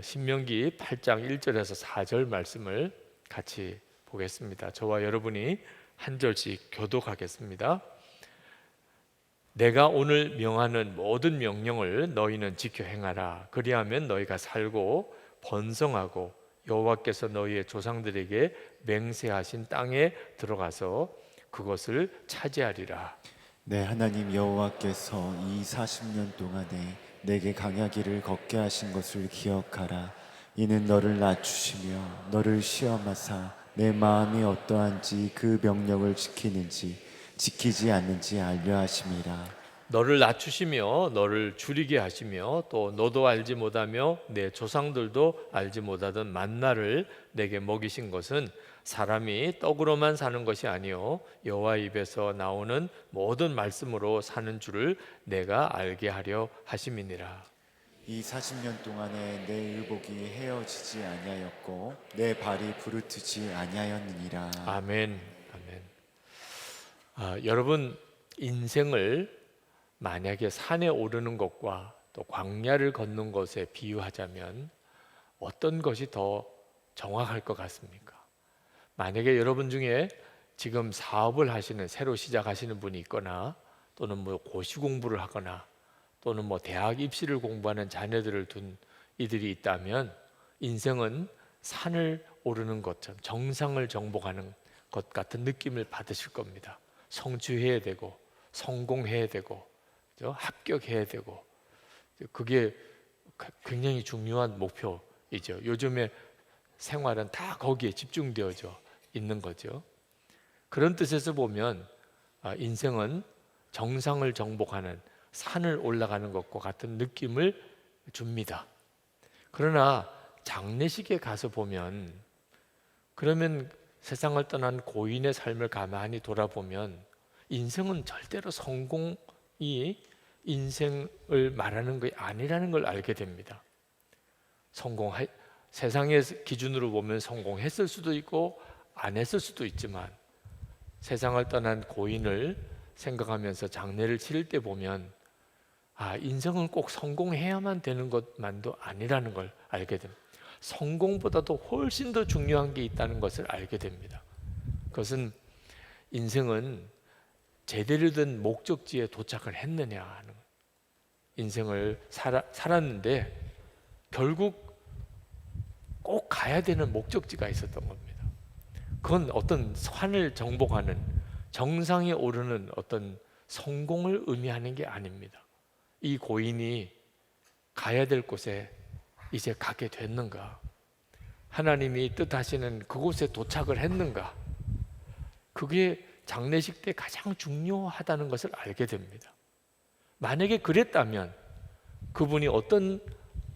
신명기 8장 1절에서 4절 말씀을 같이 보겠습니다. 저와 여러분이 한 절씩 교독하겠습니다. 내가 오늘 명하는 모든 명령을 너희는 지켜 행하라. 그리하면 너희가 살고 번성하고 여호와께서 너희의 조상들에게 맹세하신 땅에 들어가서 그것을 차지하리라. 내 하나님 여호와께서 이 40년 동안에 내게 강야길을 걷게 하신 것을 기억하라. 이는 너를 낮추시며 너를 시험하사 내 마음이 어떠한지 그 명령을 지키는지 지키지 않는지 알려 하심이라. 너를 낮추시며 너를 줄이게 하시며 또 너도 알지 못하며 내 조상들도 알지 못하던 만나를 내게 먹이신 것은 사람이 떡으로만 사는 것이 아니요 여호와 입에서 나오는 모든 말씀으로 사는 줄을 내가 알게 하려 하심이니라. 이 40년 동안에 내 의복이 헤어지지 아니하였고 내 발이 부르트지 아니하였느니라. 아멘. 아멘. 여러분, 인생을 만약에 산에 오르는 것과 또 광야를 걷는 것에 비유하자면 어떤 것이 더 정확할 것 같습니까? 만약에 여러분 중에 지금 사업을 하시는, 새로 시작하시는 분이 있거나 또는 뭐 고시 공부를 하거나 또는 뭐 대학 입시를 공부하는 자녀들을 둔 이들이 있다면 인생은 산을 오르는 것처럼 정상을 정복하는 것 같은 느낌을 받으실 겁니다. 성취해야 되고 성공해야 되고 합격해야 되고, 그게 굉장히 중요한 목표이죠. 요즘에 생활은 다 거기에 집중되어져 있는 거죠. 그런 뜻에서 보면 인생은 정상을 정복하는, 산을 올라가는 것과 같은 느낌을 줍니다. 그러나 장례식에 가서 보면, 그러면 세상을 떠난 고인의 삶을 가만히 돌아보면 인생은 절대로 성공이 인생을 말하는 것이 아니라는 걸 알게 됩니다. 세상의 기준으로 보면 성공했을 수도 있고 안 했을 수도 있지만, 세상을 떠난 고인을 생각하면서 장례를 치를 때 보면 인생은 꼭 성공해야만 되는 것만도 아니라는 걸 알게 됩니다. 성공보다도 훨씬 더 중요한 게 있다는 것을 알게 됩니다. 그것은 인생은 제대로 된 목적지에 도착을 했느냐 하는 거예요. 인생을 살았는데 결국 꼭 가야 되는 목적지가 있었던 겁니다. 그건 어떤 산을 정복하는, 정상에 오르는 어떤 성공을 의미하는 게 아닙니다. 이 고인이 가야 될 곳에 이제 가게 됐는가, 하나님이 뜻하시는 그곳에 도착을 했는가, 그게 장례식 때 가장 중요하다는 것을 알게 됩니다. 만약에 그랬다면 그분이 어떤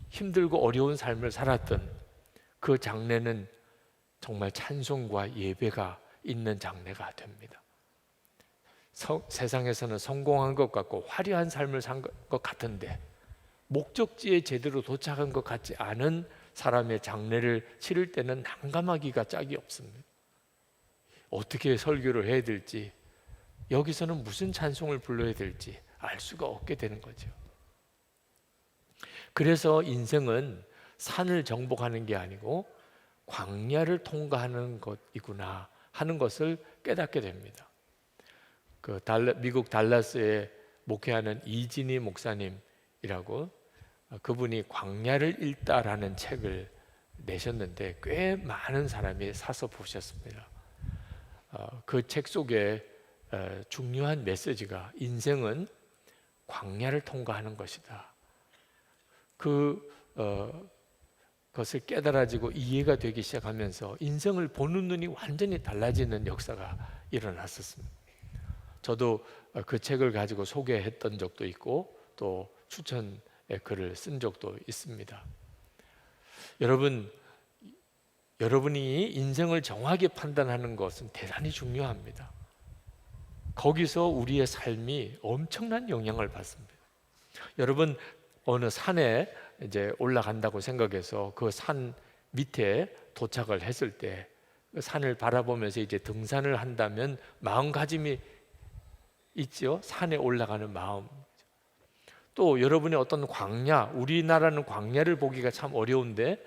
힘들고 어려운 삶을 살았든 그 장례는 정말 찬송과 예배가 있는 장례가 됩니다. 세상에서는 성공한 것 같고 화려한 삶을 산 것 같은데 목적지에 제대로 도착한 것 같지 않은 사람의 장례를 치를 때는 난감하기가 짝이 없습니다. 어떻게 설교를 해야 될지, 여기서는 무슨 찬송을 불러야 될지 알 수가 없게 되는 거죠. 그래서 인생은 산을 정복하는 게 아니고 광야를 통과하는 것이구나 하는 것을 깨닫게 됩니다. 미국 달라스에 목회하는 이진희 목사님이라고, 그분이 광야를 읽다라는 책을 내셨는데 꽤 많은 사람이 사서 보셨습니다. 그 책 속에 중요한 메시지가 인생은 광야를 통과하는 것이다. 그것을 깨달아지고 이해가 되기 시작하면서 인생을 보는 눈이 완전히 달라지는 역사가 일어났었습니다. 저도 그 책을 가지고 소개했던 적도 있고 또 추천의 글을 쓴 적도 있습니다. 여러분이 인생을 정확히 판단하는 것은 대단히 중요합니다. 거기서 우리의 삶이 엄청난 영향을 받습니다. 여러분, 어느 산에 이제 올라간다고 생각해서 그 산 밑에 도착을 했을 때 그 산을 바라보면서 이제 등산을 한다면 마음가짐이 있죠. 산에 올라가는 마음. 또 여러분의 어떤 광야, 우리나라는 광야를 보기가 참 어려운데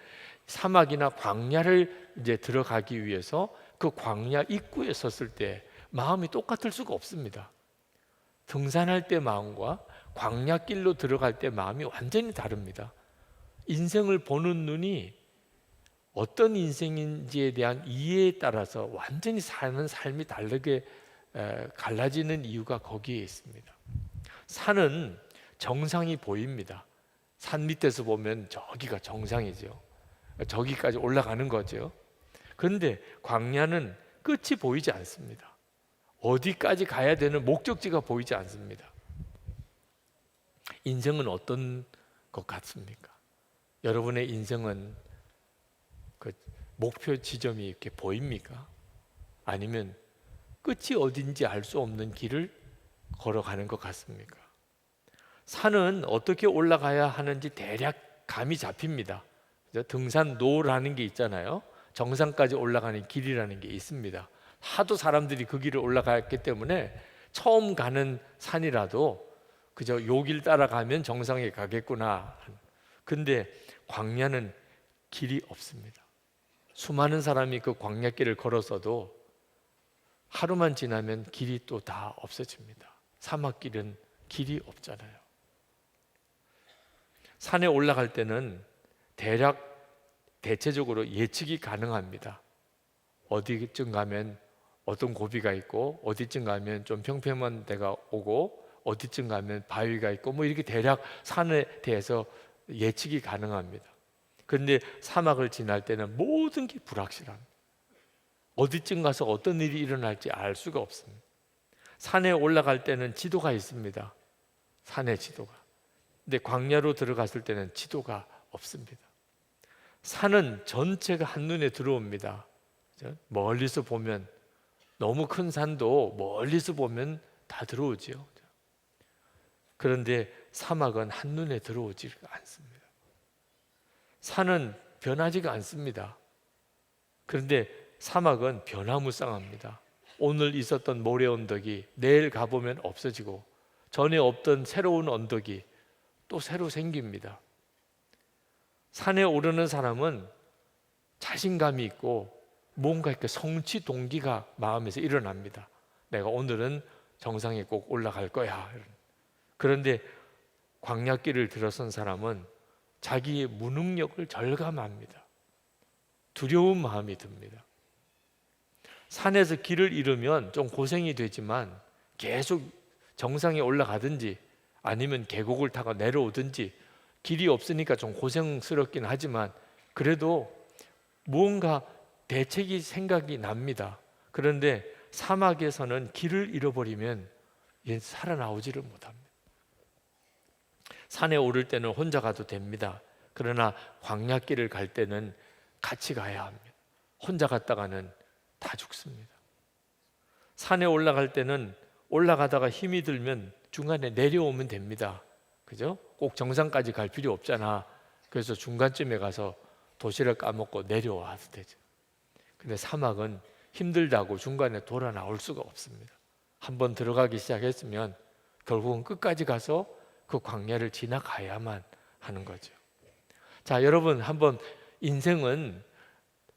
사막이나 광야를 이제 들어가기 위해서 그 광야 입구에 섰을 때 마음이 똑같을 수가 없습니다. 등산할 때 마음과 광야길로 들어갈 때 마음이 완전히 다릅니다. 인생을 보는 눈이 어떤 인생인지에 대한 이해에 따라서 완전히 사는 삶이 다르게 갈라지는 이유가 거기에 있습니다. 산은 정상이 보입니다. 산 밑에서 보면 저기가 정상이죠. 저기까지 올라가는 거죠. 그런데 광야는 끝이 보이지 않습니다. 어디까지 가야 되는 목적지가 보이지 않습니다. 인생은 어떤 것 같습니까? 여러분의 인생은 그 목표 지점이 이렇게 보입니까? 아니면 끝이 어딘지 알 수 없는 길을 걸어가는 것 같습니까? 산은 어떻게 올라가야 하는지 대략 감이 잡힙니다. 등산로라는 게 있잖아요. 정상까지 올라가는 길이라는 게 있습니다. 하도 사람들이 그 길을 올라갔기 때문에 처음 가는 산이라도 그저 요 길 따라가면 정상에 가겠구나. 근데 광야는 길이 없습니다. 수많은 사람이 그 광야길을 걸어서도 하루만 지나면 길이 또 다 없어집니다. 사막길은 길이 없잖아요. 산에 올라갈 때는 대체적으로 예측이 가능합니다. 어디쯤 가면 어떤 고비가 있고, 어디쯤 가면 좀 평평한 데가 오고, 어디쯤 가면 바위가 있고, 뭐 이렇게 대략 산에 대해서 예측이 가능합니다. 그런데 사막을 지날 때는 모든 게 불확실합니다. 어디쯤 가서 어떤 일이 일어날지 알 수가 없습니다. 산에 올라갈 때는 지도가 있습니다. 산의 지도가. 근데 광야로 들어갔을 때는 지도가 없습니다. 산은 전체가 한눈에 들어옵니다. 멀리서 보면, 너무 큰 산도 멀리서 보면 다 들어오지요. 그런데 사막은 한눈에 들어오지 않습니다. 산은 변하지가 않습니다. 그런데 사막은 변화무쌍합니다. 오늘 있었던 모래 언덕이 내일 가보면 없어지고, 전에 없던 새로운 언덕이 또 새로 생깁니다. 산에 오르는 사람은 자신감이 있고 뭔가 이렇게 성취 동기가 마음에서 일어납니다. 내가 오늘은 정상에 꼭 올라갈 거야. 그런데 광야길을 들어선 사람은 자기의 무능력을 절감합니다. 두려운 마음이 듭니다. 산에서 길을 잃으면 좀 고생이 되지만 계속 정상에 올라가든지 아니면 계곡을 타고 내려오든지 길이 없으니까 좀 고생스럽긴 하지만 그래도 무언가 대책이 생각이 납니다. 그런데 사막에서는 길을 잃어버리면 살아나오지를 못합니다. 산에 오를 때는 혼자 가도 됩니다. 그러나 광야길을 갈 때는 같이 가야 합니다. 혼자 갔다가는 다 죽습니다. 산에 올라갈 때는 올라가다가 힘이 들면 중간에 내려오면 됩니다. 그죠? 꼭 정상까지 갈 필요 없잖아. 그래서 중간쯤에 가서 도시락 까먹고 내려와도 되죠. 근데 사막은 힘들다고 중간에 돌아 나올 수가 없습니다. 한번 들어가기 시작했으면 결국은 끝까지 가서 그 광야를 지나가야만 하는 거죠. 자, 여러분, 한번 인생은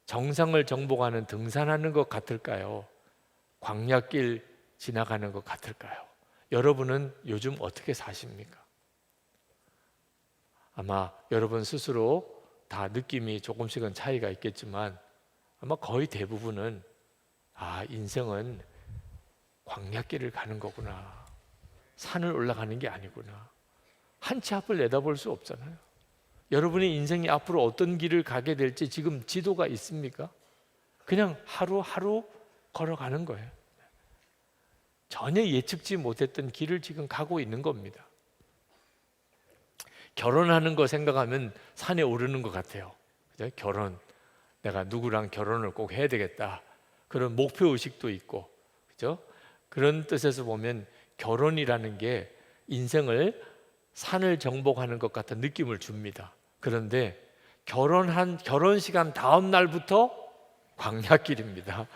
정상을 정복하는 등산하는 것 같을까요? 광야길 지나가는 것 같을까요? 여러분은 요즘 어떻게 사십니까? 아마 여러분 스스로 다 느낌이 조금씩은 차이가 있겠지만 아마 거의 대부분은 인생은 광야길을 가는 거구나. 산을 올라가는 게 아니구나. 한 치 앞을 내다볼 수 없잖아요. 여러분의 인생이 앞으로 어떤 길을 가게 될지 지금 지도가 있습니까? 그냥 하루하루 걸어가는 거예요. 전혀 예측지 못했던 길을 지금 가고 있는 겁니다. 결혼하는 거 생각하면 산에 오르는 것 같아요. 그죠? 결혼, 내가 누구랑 결혼을 꼭 해야 되겠다. 그런 목표 의식도 있고, 그죠? 그런 뜻에서 보면 결혼이라는 게 인생을 산을 정복하는 것 같은 느낌을 줍니다. 그런데 결혼 시간 다음 날부터 광야길입니다.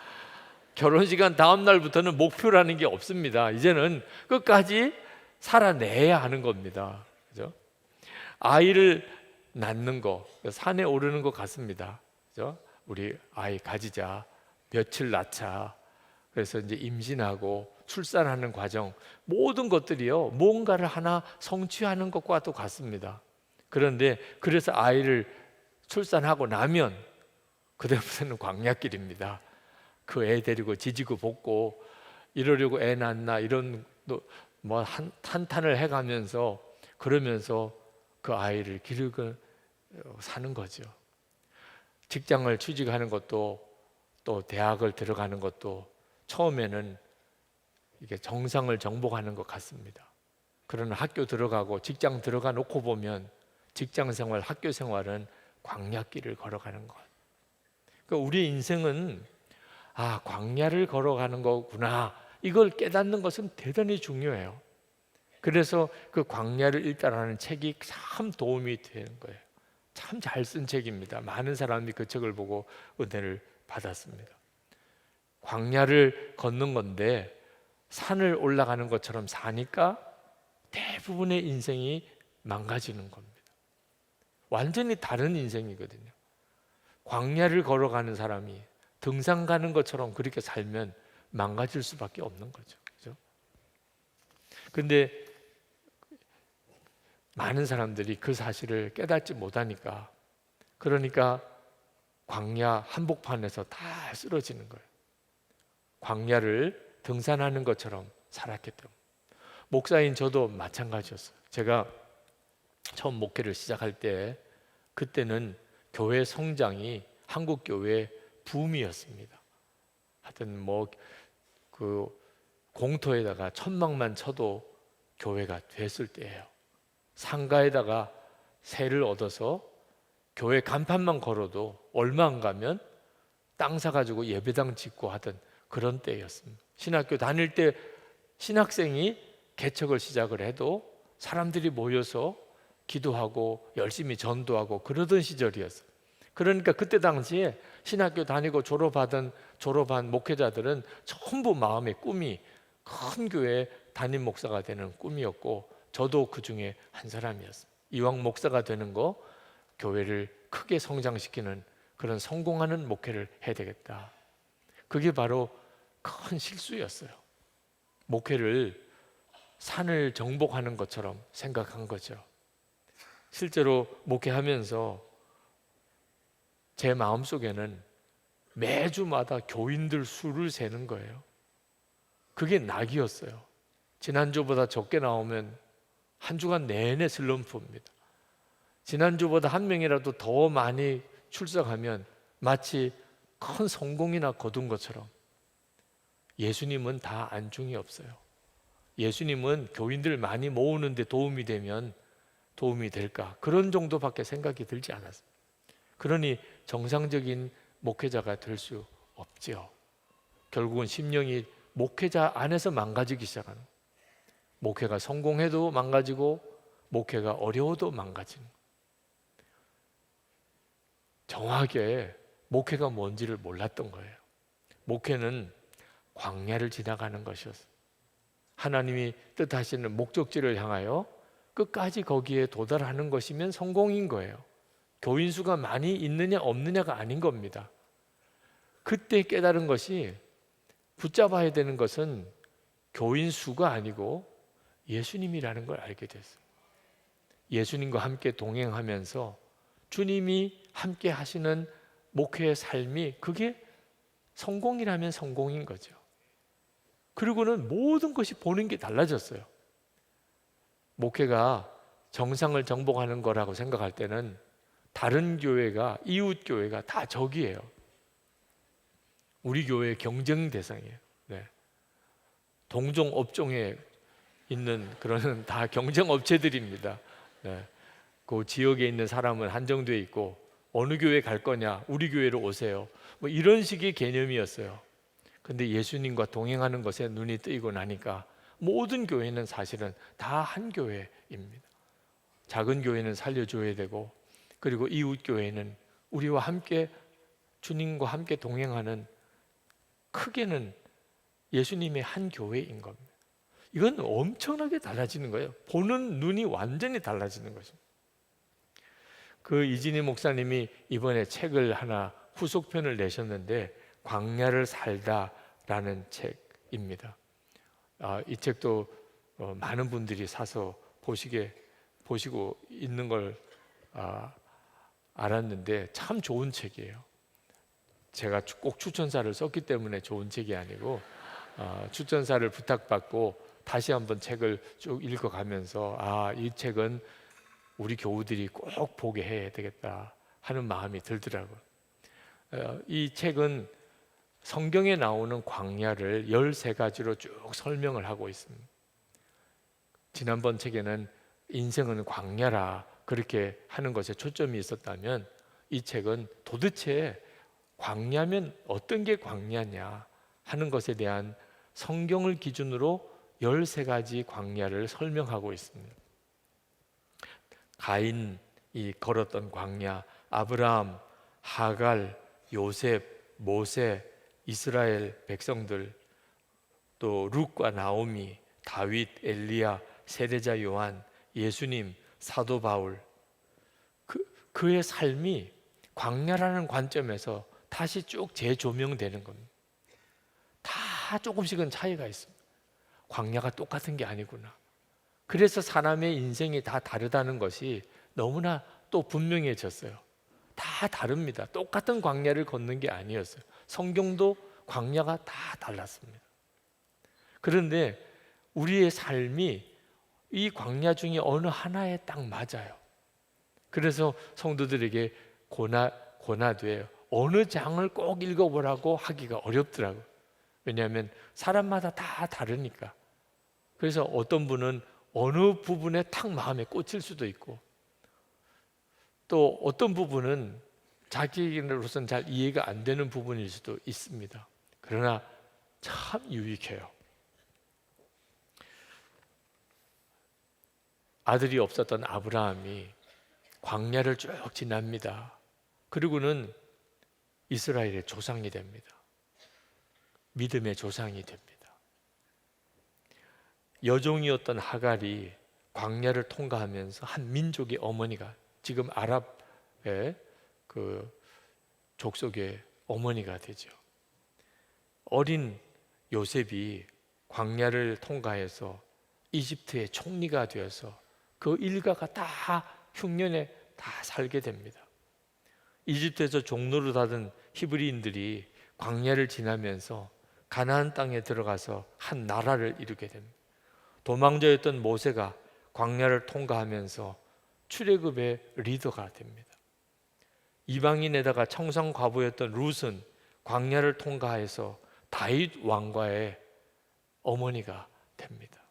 결혼 시간 다음 날부터는 목표라는 게 없습니다. 이제는 끝까지 살아내야 하는 겁니다. 아이를 낳는 거, 산에 오르는 것 같습니다. 그죠? 우리 아이 가지자, 며칠 낳자. 그래서 이제 임신하고 출산하는 과정, 모든 것들이요, 뭔가를 하나 성취하는 것과도 같습니다. 그런데 그래서 아이를 출산하고 나면 그다음부터는 광야길입니다. 그 애 데리고 지지고 볶고 이러려고 애 낳나 이런 뭐 한탄을 해가면서 그러면서 그 아이를 기르고 사는 거죠. 직장을 취직하는 것도 또 대학을 들어가는 것도 처음에는 이게 정상을 정복하는 것 같습니다. 그러나 학교 들어가고 직장 들어가 놓고 보면 직장 생활, 학교 생활은 광야길을 걸어가는 것. 그러니까 우리 인생은 광야를 걸어가는 거구나. 이걸 깨닫는 것은 대단히 중요해요. 그래서 그 광야를 읽다라는 책이 참 도움이 되는 거예요. 참 잘 쓴 책입니다. 많은 사람이 그 책을 보고 은혜를 받았습니다. 광야를 걷는 건데 산을 올라가는 것처럼 사니까 대부분의 인생이 망가지는 겁니다. 완전히 다른 인생이거든요. 광야를 걸어가는 사람이 등산 가는 것처럼 그렇게 살면 망가질 수밖에 없는 거죠. 그죠? 근데 많은 사람들이 그 사실을 깨닫지 못하니까, 그러니까 광야 한복판에서 다 쓰러지는 거예요. 광야를 등산하는 것처럼 살았기 때문에. 목사인 저도 마찬가지였어요. 제가 처음 목회를 시작할 때 그때는 교회 성장이 한국 교회 붐이었습니다. 하여튼 뭐 그 공터에다가 천막만 쳐도 교회가 됐을 때예요. 상가에다가 세를 얻어서 교회 간판만 걸어도 얼마 안 가면 땅 사가지고 예배당 짓고 하던 그런 때였습니다. 신학교 다닐 때 신학생이 개척을 시작을 해도 사람들이 모여서 기도하고 열심히 전도하고 그러던 시절이었어요. 그러니까 그때 당시에 신학교 다니고 졸업한 목회자들은 전부 마음의 꿈이 큰 교회 담임 목사가 되는 꿈이었고, 저도 그 중에 한 사람이었어요. 이왕 목사가 되는 거 교회를 크게 성장시키는 그런 성공하는 목회를 해야 되겠다. 그게 바로 큰 실수였어요. 목회를 산을 정복하는 것처럼 생각한 거죠. 실제로 목회하면서 제 마음속에는 매주마다 교인들 수를 세는 거예요. 그게 낙이었어요. 지난주보다 적게 나오면 한 주간 내내 슬럼프입니다. 지난주보다 한 명이라도 더 많이 출석하면 마치 큰 성공이나 거둔 것처럼. 예수님은 다 안중이 없어요. 예수님은 교인들 많이 모으는데 도움이 되면 도움이 될까? 그런 정도밖에 생각이 들지 않았어요. 그러니 정상적인 목회자가 될 수 없지요. 결국은 심령이 목회자 안에서 망가지기 시작하는, 목회가 성공해도 망가지고 목회가 어려워도 망가지는, 정확하게 목회가 뭔지를 몰랐던 거예요. 목회는 광야를 지나가는 것이었어요. 하나님이 뜻하시는 목적지를 향하여 끝까지 거기에 도달하는 것이면 성공인 거예요. 교인 수가 많이 있느냐 없느냐가 아닌 겁니다. 그때 깨달은 것이, 붙잡아야 되는 것은 교인 수가 아니고 예수님이라는 걸 알게 됐어요. 예수님과 함께 동행하면서 주님이 함께 하시는 목회의 삶이, 그게 성공이라면 성공인 거죠. 그리고는 모든 것이 보는 게 달라졌어요. 목회가 정상을 정복하는 거라고 생각할 때는 다른 교회가, 이웃 교회가 다 적이에요. 우리 교회의 경쟁 대상이에요. 네. 동종 업종에 있는 그런 다 경쟁 업체들입니다. 네. 그 지역에 있는 사람은 한정되어 있고, 어느 교회 갈 거냐, 우리 교회로 오세요. 뭐 이런 식의 개념이었어요. 근데 예수님과 동행하는 것에 눈이 뜨이고 나니까 모든 교회는 사실은 다 한 교회입니다. 작은 교회는 살려줘야 되고, 그리고 이웃 교회는 우리와 함께, 주님과 함께 동행하는, 크게는 예수님의 한 교회인 겁니다. 이건 엄청나게 달라지는 거예요. 보는 눈이 완전히 달라지는 것입니다. 그 이진희 목사님이 이번에 책을 하나 후속편을 내셨는데 광야를 살다라는 책입니다. 이 책도 많은 분들이 사서 보시고 있는 걸 알았는데 참 좋은 책이에요. 제가 꼭 추천사를 썼기 때문에 좋은 책이 아니고 추천사를 부탁받고 다시 한번 책을 쭉 읽어가면서 이 책은 우리 교우들이 꼭 보게 해야 되겠다 하는 마음이 들더라고요. 이 책은 성경에 나오는 광야를 13가지로 쭉 설명을 하고 있습니다. 지난번 책에는 인생은 광야라 그렇게 하는 것에 초점이 있었다면 이 책은 도대체 광야면 어떤 게 광야냐 하는 것에 대한 성경을 기준으로 13가지 광야를 설명하고 있습니다. 가인이 걸었던 광야, 아브라함, 하갈, 요셉, 모세, 이스라엘 백성들, 또 룻과 나오미, 다윗, 엘리야, 세례자 요한, 예수님, 사도 바울, 그의 삶이 광야라는 관점에서 다시 쭉 재조명되는 겁니다. 다 조금씩은 차이가 있습니다. 광야가 똑같은 게 아니구나. 그래서 사람의 인생이 다 다르다는 것이 너무나 또 분명해졌어요. 다 다릅니다. 똑같은 광야를 걷는 게 아니었어요. 성경도 광야가 다 달랐습니다. 그런데 우리의 삶이 이 광야 중에 어느 하나에 딱 맞아요. 그래서 성도들에게 고나돼요. 어느 장을 꼭 읽어보라고 하기가 어렵더라고요. 왜냐하면 사람마다 다 다르니까. 그래서 어떤 분은 어느 부분에 탁 마음에 꽂힐 수도 있고 또 어떤 부분은 자기로서는 잘 이해가 안 되는 부분일 수도 있습니다. 그러나 참 유익해요. 아들이 없었던 아브라함이 광야를 쭉 지납니다. 그리고는 이스라엘의 조상이 됩니다. 믿음의 조상이 됩니다. 여종이었던 하갈이 광야를 통과하면서 한 민족의 어머니가, 지금 아랍의 그 족속의 어머니가 되죠. 어린 요셉이 광야를 통과해서 이집트의 총리가 되어서 그 일가가 다 흉년에 다 살게 됩니다. 이집트에서 종노릇 하던 히브리인들이 광야를 지나면서 가나안 땅에 들어가서 한 나라를 이루게 됩니다. 도망자였던 모세가 광야를 통과하면서 출애굽의 리더가 됩니다. 이방인에다가 청상 과부였던 룻은 광야를 통과해서 다윗 왕과의 어머니가 됩니다.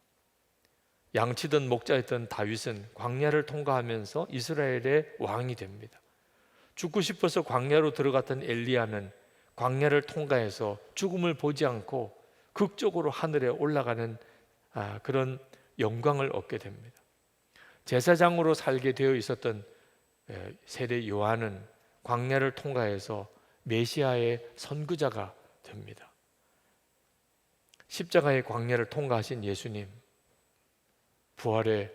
양치던 목자였던 다윗은 광야를 통과하면서 이스라엘의 왕이 됩니다. 죽고 싶어서 광야로 들어갔던 엘리야는 광야를 통과해서 죽음을 보지 않고 극적으로 하늘에 올라가는 그런 영광을 얻게 됩니다. 제사장으로 살게 되어 있었던 세례 요한은 광야를 통과해서 메시아의 선구자가 됩니다. 십자가의 광야를 통과하신 예수님, 부활의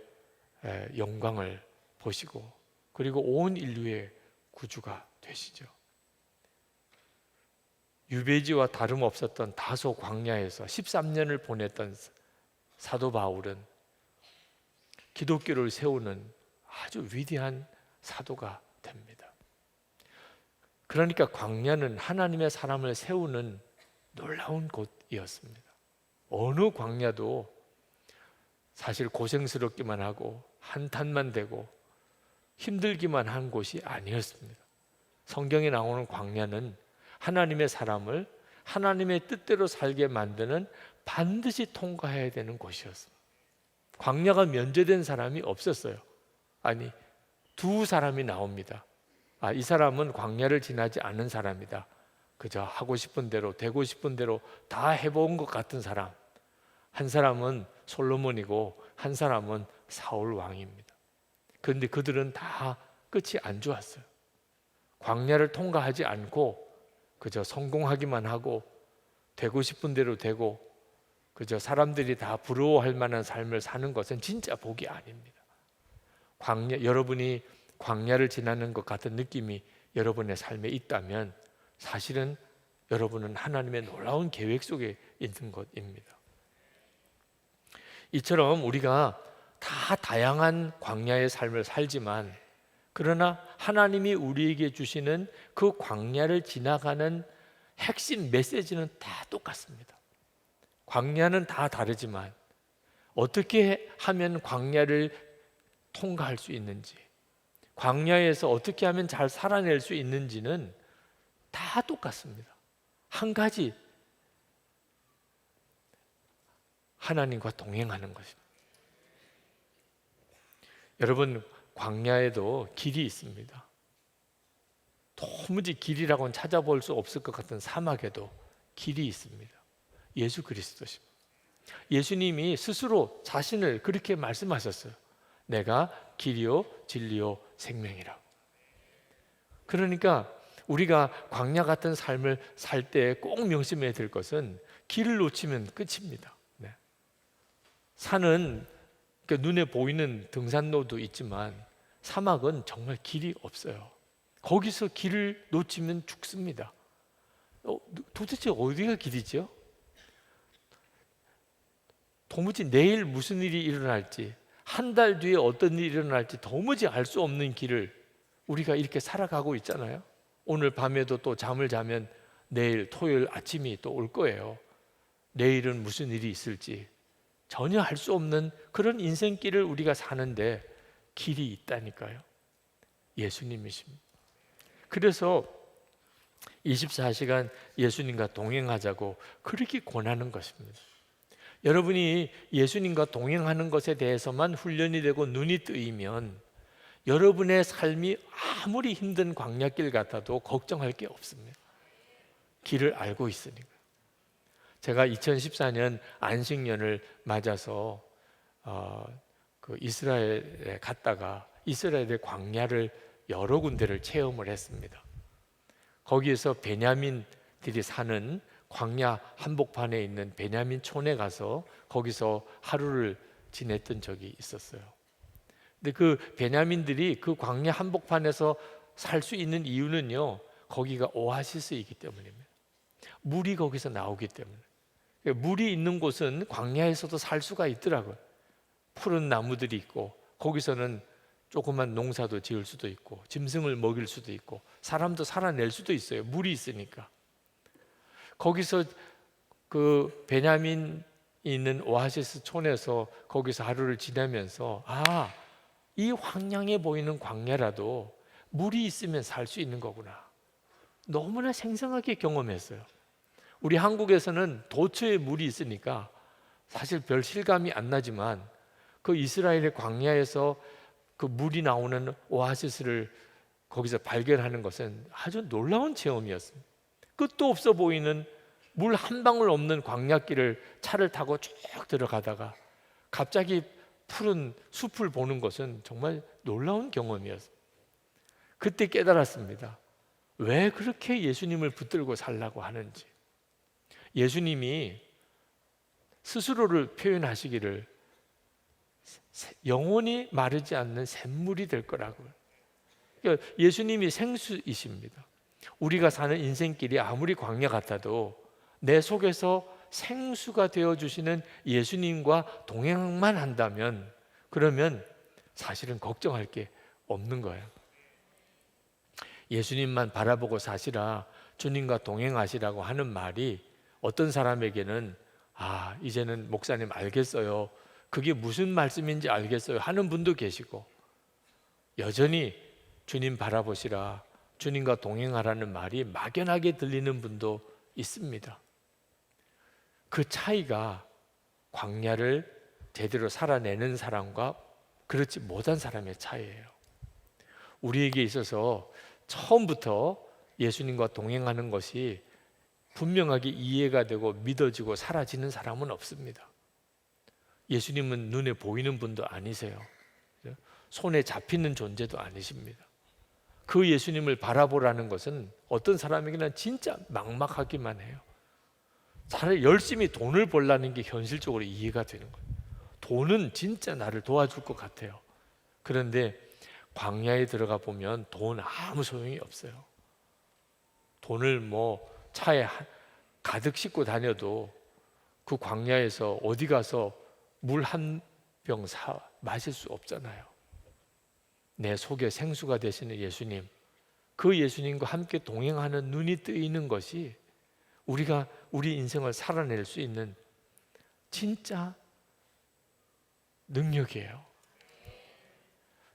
영광을 보시고 그리고 온 인류의 구주가 되시죠. 유배지와 다름없었던 다소 광야에서 13년을 보냈던 사도 바울은 기독교를 세우는 아주 위대한 사도가 됩니다. 그러니까 광야는 하나님의 사람을 세우는 놀라운 곳이었습니다. 어느 광야도 사실 고생스럽기만 하고 한탄만 되고 힘들기만 한 곳이 아니었습니다. 성경에 나오는 광야는 하나님의 사람을 하나님의 뜻대로 살게 만드는 반드시 통과해야 되는 곳이었습니다. 광야가 면제된 사람이 없었어요. 아니, 두 사람이 나옵니다. 이 사람은 광야를 지나지 않은 사람이다. 그저 하고 싶은 대로 되고 싶은 대로 다 해본 것 같은 사람. 한 사람은 솔로몬이고 한 사람은 사울 왕입니다. 그런데 그들은 다 끝이 안 좋았어요. 광야를 통과하지 않고 그저 성공하기만 하고 되고 싶은 대로 되고 그저 사람들이 다 부러워할 만한 삶을 사는 것은 진짜 복이 아닙니다. 여러분이 광야를 지나는 것 같은 느낌이 여러분의 삶에 있다면 사실은 여러분은 하나님의 놀라운 계획 속에 있는 것입니다. 이처럼 우리가 다 다양한 광야의 삶을 살지만 그러나 하나님이 우리에게 주시는 그 광야를 지나가는 핵심 메시지는 다 똑같습니다. 광야는 다 다르지만 어떻게 하면 광야를 통과할 수 있는지, 광야에서 어떻게 하면 잘 살아낼 수 있는지는 다 똑같습니다. 한 가지, 하나님과 동행하는 것입니다. 여러분, 광야에도 길이 있습니다. 도무지 길이라고는 찾아볼 수 없을 것 같은 사막에도 길이 있습니다. 예수 그리스도십니다. 예수님이 스스로 자신을 그렇게 말씀하셨어요. 내가 길이요 진리요 생명이라고. 그러니까 우리가 광야 같은 삶을 살 때 꼭 명심해야 될 것은 길을 놓치면 끝입니다. 네. 산은 그러니까 눈에 보이는 등산로도 있지만 사막은 정말 길이 없어요. 거기서 길을 놓치면 죽습니다. 도대체 어디가 길이죠? 도무지 내일 무슨 일이 일어날지, 한 달 뒤에 어떤 일이 일어날지 도무지 알 수 없는 길을 우리가 이렇게 살아가고 있잖아요. 오늘 밤에도 또 잠을 자면 내일 토요일 아침이 또 올 거예요. 내일은 무슨 일이 있을지 전혀 알 수 없는 그런 인생길을 우리가 사는데 길이 있다니까요. 예수님이십니다. 그래서 24시간 예수님과 동행하자고 그렇게 권하는 것입니다. 여러분이 예수님과 동행하는 것에 대해서만 훈련이 되고 눈이 뜨이면 여러분의 삶이 아무리 힘든 광야길 같아도 걱정할 게 없습니다. 길을 알고 있으니까. 제가 2014년 안식년을 맞아서 그 이스라엘에 갔다가 이스라엘의 광야를 여러 군데를 체험을 했습니다. 거기에서 베냐민들이 사는 광야 한복판에 있는 베냐민 촌에 가서 거기서 하루를 지냈던 적이 있었어요. 근데 그 베냐민들이 그 광야 한복판에서 살 수 있는 이유는요, 거기가 오아시스이기 때문입니다. 물이 거기서 나오기 때문에. 물이 있는 곳은 광야에서도 살 수가 있더라고요. 푸른 나무들이 있고 거기서는 조그만 농사도 지을 수도 있고 짐승을 먹일 수도 있고 사람도 살아낼 수도 있어요. 물이 있으니까. 거기서 그 베냐민 있는 오아시스 촌에서 거기서 하루를 지내면서 이 황량해 보이는 광야라도 물이 있으면 살 수 있는 거구나. 너무나 생생하게 경험했어요. 우리 한국에서는 도처에 물이 있으니까 사실 별 실감이 안 나지만 그 이스라엘의 광야에서 그 물이 나오는 오아시스를 거기서 발견하는 것은 아주 놀라운 체험이었습니다. 끝도 없어 보이는 물 한 방울 없는 광야길을 차를 타고 쭉 들어가다가 갑자기 푸른 숲을 보는 것은 정말 놀라운 경험이었습니다. 그때 깨달았습니다. 왜 그렇게 예수님을 붙들고 살라고 하는지. 예수님이 스스로를 표현하시기를 영원히 마르지 않는 샘물이 될 거라고요. 그러니까 예수님이 생수이십니다. 우리가 사는 인생길이 아무리 광야 같아도 내 속에서 생수가 되어주시는 예수님과 동행만 한다면 그러면 사실은 걱정할 게 없는 거예요. 예수님만 바라보고 사시라, 주님과 동행하시라고 하는 말이 어떤 사람에게는 이제는 목사님 알겠어요, 그게 무슨 말씀인지 알겠어요 하는 분도 계시고, 여전히 주님 바라보시라, 주님과 동행하라는 말이 막연하게 들리는 분도 있습니다. 그 차이가 광야를 제대로 살아내는 사람과 그렇지 못한 사람의 차이예요. 우리에게 있어서 처음부터 예수님과 동행하는 것이 분명하게 이해가 되고 믿어지고 사라지는 사람은 없습니다. 예수님은 눈에 보이는 분도 아니세요. 손에 잡히는 존재도 아니십니다. 그 예수님을 바라보라는 것은 어떤 사람에게는 진짜 막막하기만 해요. 차라리 열심히 돈을 벌라는 게 현실적으로 이해가 되는 거예요. 돈은 진짜 나를 도와줄 것 같아요. 그런데 광야에 들어가 보면 돈 아무 소용이 없어요. 돈을 뭐 차에 가득 싣고 다녀도 그 광야에서 어디 가서 물 한 병 마실 수 없잖아요. 내 속에 생수가 되시는 예수님, 그 예수님과 함께 동행하는 눈이 뜨이는 것이 우리가 우리 인생을 살아낼 수 있는 진짜 능력이에요.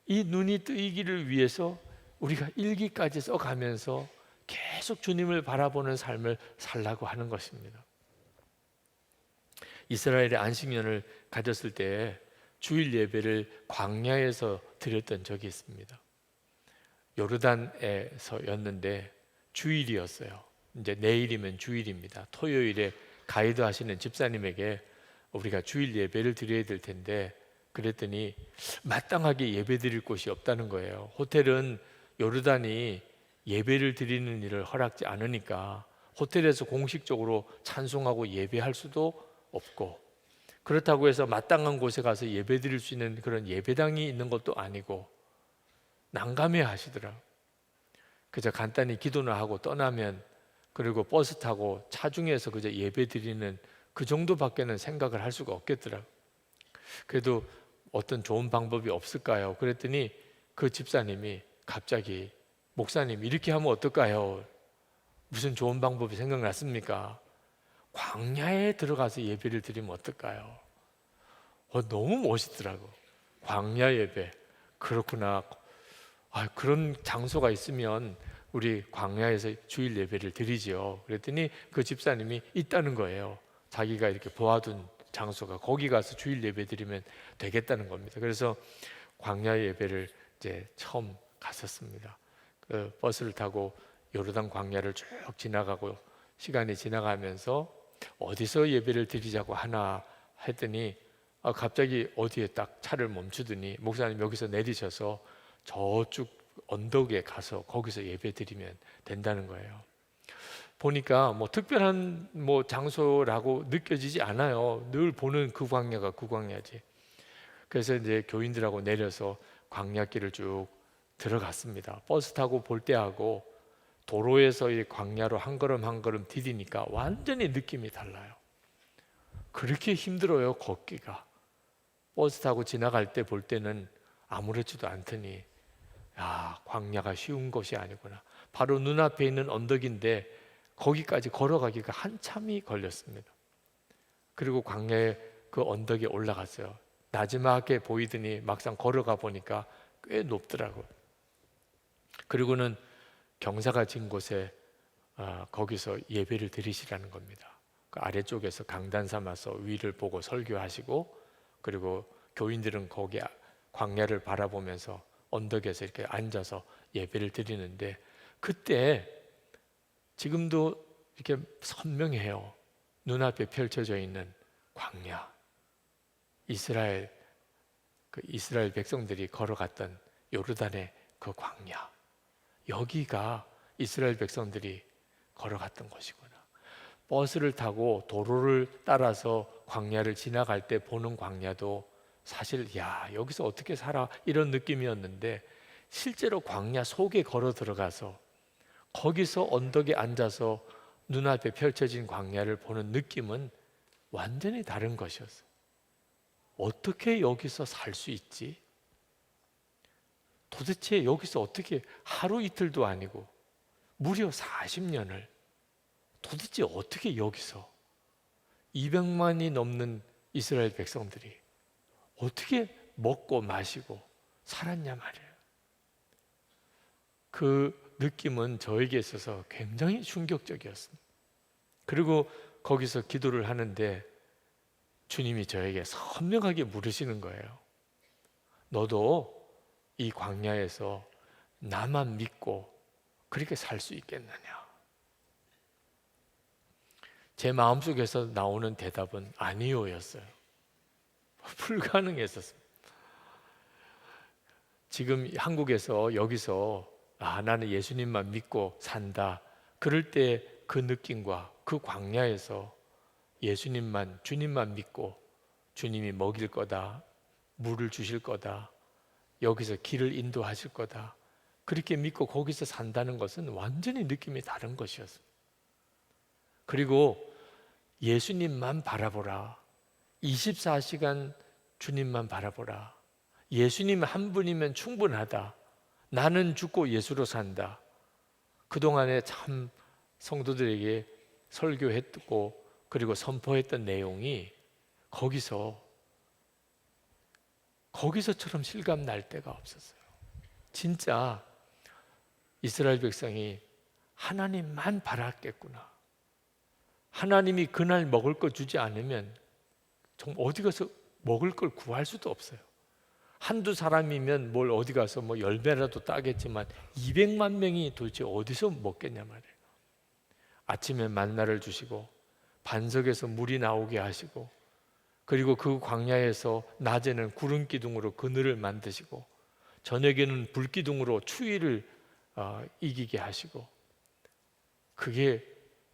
이 눈이 뜨이기를 위해서 우리가 일기까지 써가면서 계속 주님을 바라보는 삶을 살라고 하는 것입니다. 이스라엘의 안식년을 가졌을 때 주일 예배를 광야에서 드렸던 적이 있습니다. 요르단에서였는데 주일이었어요. 이제 내일이면 주일입니다. 토요일에 가이드 하시는 집사님에게 우리가 주일 예배를 드려야 될 텐데, 그랬더니 마땅하게 예배 드릴 곳이 없다는 거예요. 호텔은 요르단이 예배를 드리는 일을 허락지 않으니까 호텔에서 공식적으로 찬송하고 예배할 수도 없고, 그렇다고 해서 마땅한 곳에 가서 예배 드릴 수 있는 그런 예배당이 있는 것도 아니고 난감해 하시더라. 그저 간단히 기도나 하고 떠나면, 그리고 버스 타고 차중에서 그저 예배 드리는 그 정도밖에는 생각을 할 수가 없겠더라. 그래도 어떤 좋은 방법이 없을까요? 그랬더니 그 집사님이 갑자기, 목사님 이렇게 하면 어떨까요? 무슨 좋은 방법이 생각났습니까? 광야에 들어가서 예배를 드리면 어떨까요? 너무 멋있더라고. 광야 예배. 그렇구나. 그런 장소가 있으면 우리 광야에서 주일 예배를 드리지요. 그랬더니 그 집사님이 있다는 거예요. 자기가 이렇게 보아둔 장소가, 거기 가서 주일 예배 드리면 되겠다는 겁니다. 그래서 광야 예배를 이제 처음 갔었습니다. 그 버스를 타고 요르단 광야를 쭉 지나가고, 시간이 지나가면서 어디서 예배를 드리자고 하나 했더니 갑자기 어디에 딱 차를 멈추더니 목사님 여기서 내리셔서 저쪽 언덕에 가서 거기서 예배 드리면 된다는 거예요. 보니까 뭐 특별한 뭐 장소라고 느껴지지 않아요. 늘 보는 그 광야가 그 광야지. 그래서 이제 교인들하고 내려서 광야길을 쭉 들어갔습니다. 버스 타고 볼 때하고 도로에서 이 광야로 한 걸음 한 걸음 디디니까 완전히 느낌이 달라요. 그렇게 힘들어요, 걷기가. 버스 타고 지나갈 때 볼 때는 아무렇지도 않더니, 야, 광야가 쉬운 것이 아니구나. 바로 눈앞에 있는 언덕인데 거기까지 걸어가기가 한참이 걸렸습니다. 그리고 광야의 그 언덕에 올라갔어요. 나지막하게 보이더니 막상 걸어가 보니까 꽤 높더라고요. 그리고는 경사가 진 곳에 거기서 예배를 드리시라는 겁니다. 그 아래쪽에서 강단 삼아서 위를 보고 설교하시고, 그리고 교인들은 거기 광야를 바라보면서 언덕에서 이렇게 앉아서 예배를 드리는데, 그때 지금도 이렇게 선명해요. 눈앞에 펼쳐져 있는 광야, 이스라엘 백성들이 걸어갔던 요르단의 그 광야, 여기가 이스라엘 백성들이 걸어갔던 것이구나. 버스를 타고 도로를 따라서 광야를 지나갈 때 보는 광야도 사실 야, 여기서 어떻게 살아, 이런 느낌이었는데, 실제로 광야 속에 걸어 들어가서 거기서 언덕에 앉아서 눈앞에 펼쳐진 광야를 보는 느낌은 완전히 다른 것이었어요. 어떻게 여기서 살 수 있지? 도대체 여기서 어떻게, 하루 이틀도 아니고 무려 40년을 도대체 어떻게 여기서 200만이 넘는 이스라엘 백성들이 어떻게 먹고 마시고 살았냐 말이에요. 그 느낌은 저에게 있어서 굉장히 충격적이었습니다. 그리고 거기서 기도를 하는데 주님이 저에게 선명하게 물으시는 거예요. 너도 이 광야에서 나만 믿고 그렇게 살 수 있겠느냐? 제 마음속에서 나오는 대답은 아니요였어요. 불가능했었습니다. 지금 한국에서 여기서 나는 예수님만 믿고 산다, 그럴 때 그 느낌과 그 광야에서 주님만 믿고 주님이 먹일 거다, 물을 주실 거다, 여기서 길을 인도하실 거다. 그렇게 믿고 거기서 산다는 것은 완전히 느낌이 다른 것이었습니다. 그리고 예수님만 바라보라. 24시간 주님만 바라보라. 예수님 한 분이면 충분하다. 나는 죽고 예수로 산다. 그동안에 참 성도들에게 설교했고 그리고 선포했던 내용이 거기서처럼 실감 날 때가 없었어요. 진짜 이스라엘 백성이 하나님만 바랐겠구나. 하나님이 그날 먹을 거 주지 않으면 정말 어디 가서 먹을 걸 구할 수도 없어요. 한두 사람이면 뭘 어디 가서 뭐 열매라도 따겠지만 200만 명이 도대체 어디서 먹겠냐 말이에요. 아침에 만나를 주시고 반석에서 물이 나오게 하시고 그리고 그 광야에서 낮에는 구름 기둥으로 그늘을 만드시고 저녁에는 불 기둥으로 추위를 이기게 하시고 그게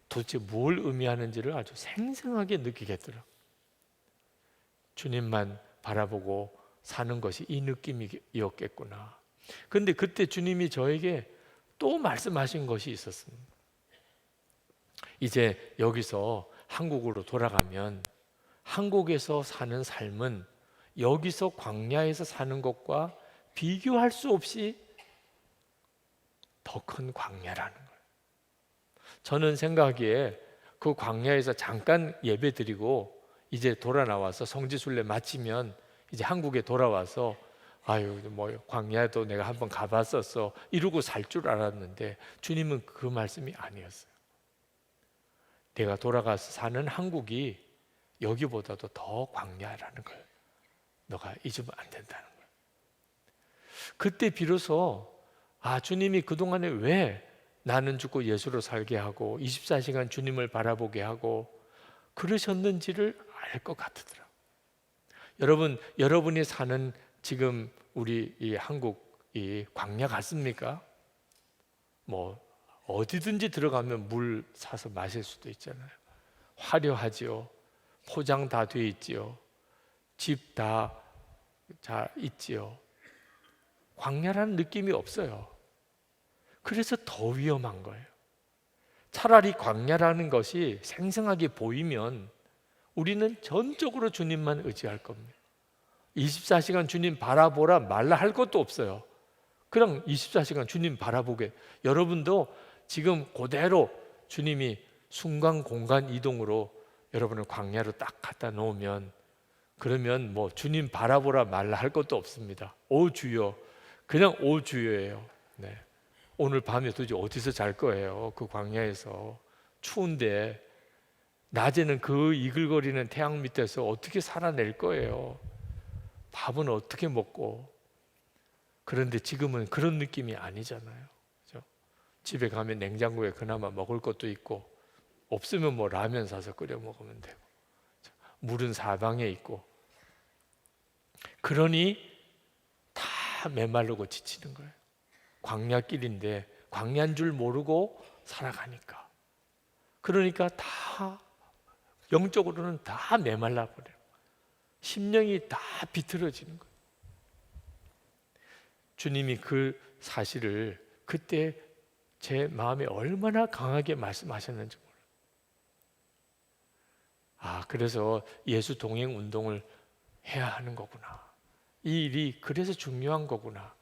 도대체 뭘 의미하는지를 아주 생생하게 느끼겠더라고요. 주님만 바라보고 사는 것이 이 느낌이었겠구나. 그런데 그때 주님이 저에게 또 말씀하신 것이 있었습니다. 이제 여기서 한국으로 돌아가면 한국에서 사는 삶은 여기서 광야에서 사는 것과 비교할 수 없이 더 큰 광야라는 거예요. 저는 생각하기에 그 광야에서 잠깐 예배 드리고 이제 돌아 나와서 성지순례 마치면 이제 한국에 돌아와서 아유 뭐 광야도 내가 한번 가봤었어 이러고 살 줄 알았는데 주님은 그 말씀이 아니었어요. 내가 돌아가서 사는 한국이 여기보다도 더 광야라는 걸 너가 잊으면 안 된다는 거예요. 그때 비로소 주님이 그동안에 왜 나는 죽고 예수로 살게 하고 24시간 주님을 바라보게 하고 그러셨는지를 알 것 같더라고요. 여러분, 여러분이 사는 지금 우리 이 한국이 광야 같습니까? 뭐 어디든지 들어가면 물 사서 마실 수도 있잖아요. 화려하지요. 포장 다 돼 있지요. 집 다 있지요. 광야라는 느낌이 없어요. 그래서 더 위험한 거예요. 차라리 광야라는 것이 생생하게 보이면 우리는 전적으로 주님만 의지할 겁니다. 24시간 주님 바라보라 말라 할 것도 없어요. 그냥 24시간 주님 바라보게. 여러분도 지금 그대로 주님이 순간 공간 이동으로 여러분을 광야로 딱 갖다 놓으면 그러면 뭐 주님 바라보라 말라 할 것도 없습니다. 오 주여, 그냥 오 주여예요. 네. 오늘 밤에 도대체 어디서 잘 거예요? 그 광야에서 추운데 낮에는 그 이글거리는 태양 밑에서 어떻게 살아낼 거예요? 밥은 어떻게 먹고? 그런데 지금은 그런 느낌이 아니잖아요. 그렇죠? 집에 가면 냉장고에 그나마 먹을 것도 있고 없으면 뭐 라면 사서 끓여 먹으면 되고 물은 사방에 있고 그러니 다 메마르고 지치는 거예요. 광야길인데 광야인 줄 모르고 살아가니까 그러니까 다 영적으로는 다 메말라 버려요. 심령이 다 비틀어지는 거예요. 주님이 그 사실을 그때 제 마음에 얼마나 강하게 말씀하셨는지 몰라요. 그래서 예수 동행 운동을 해야 하는 거구나. 이 일이 그래서 중요한 거구나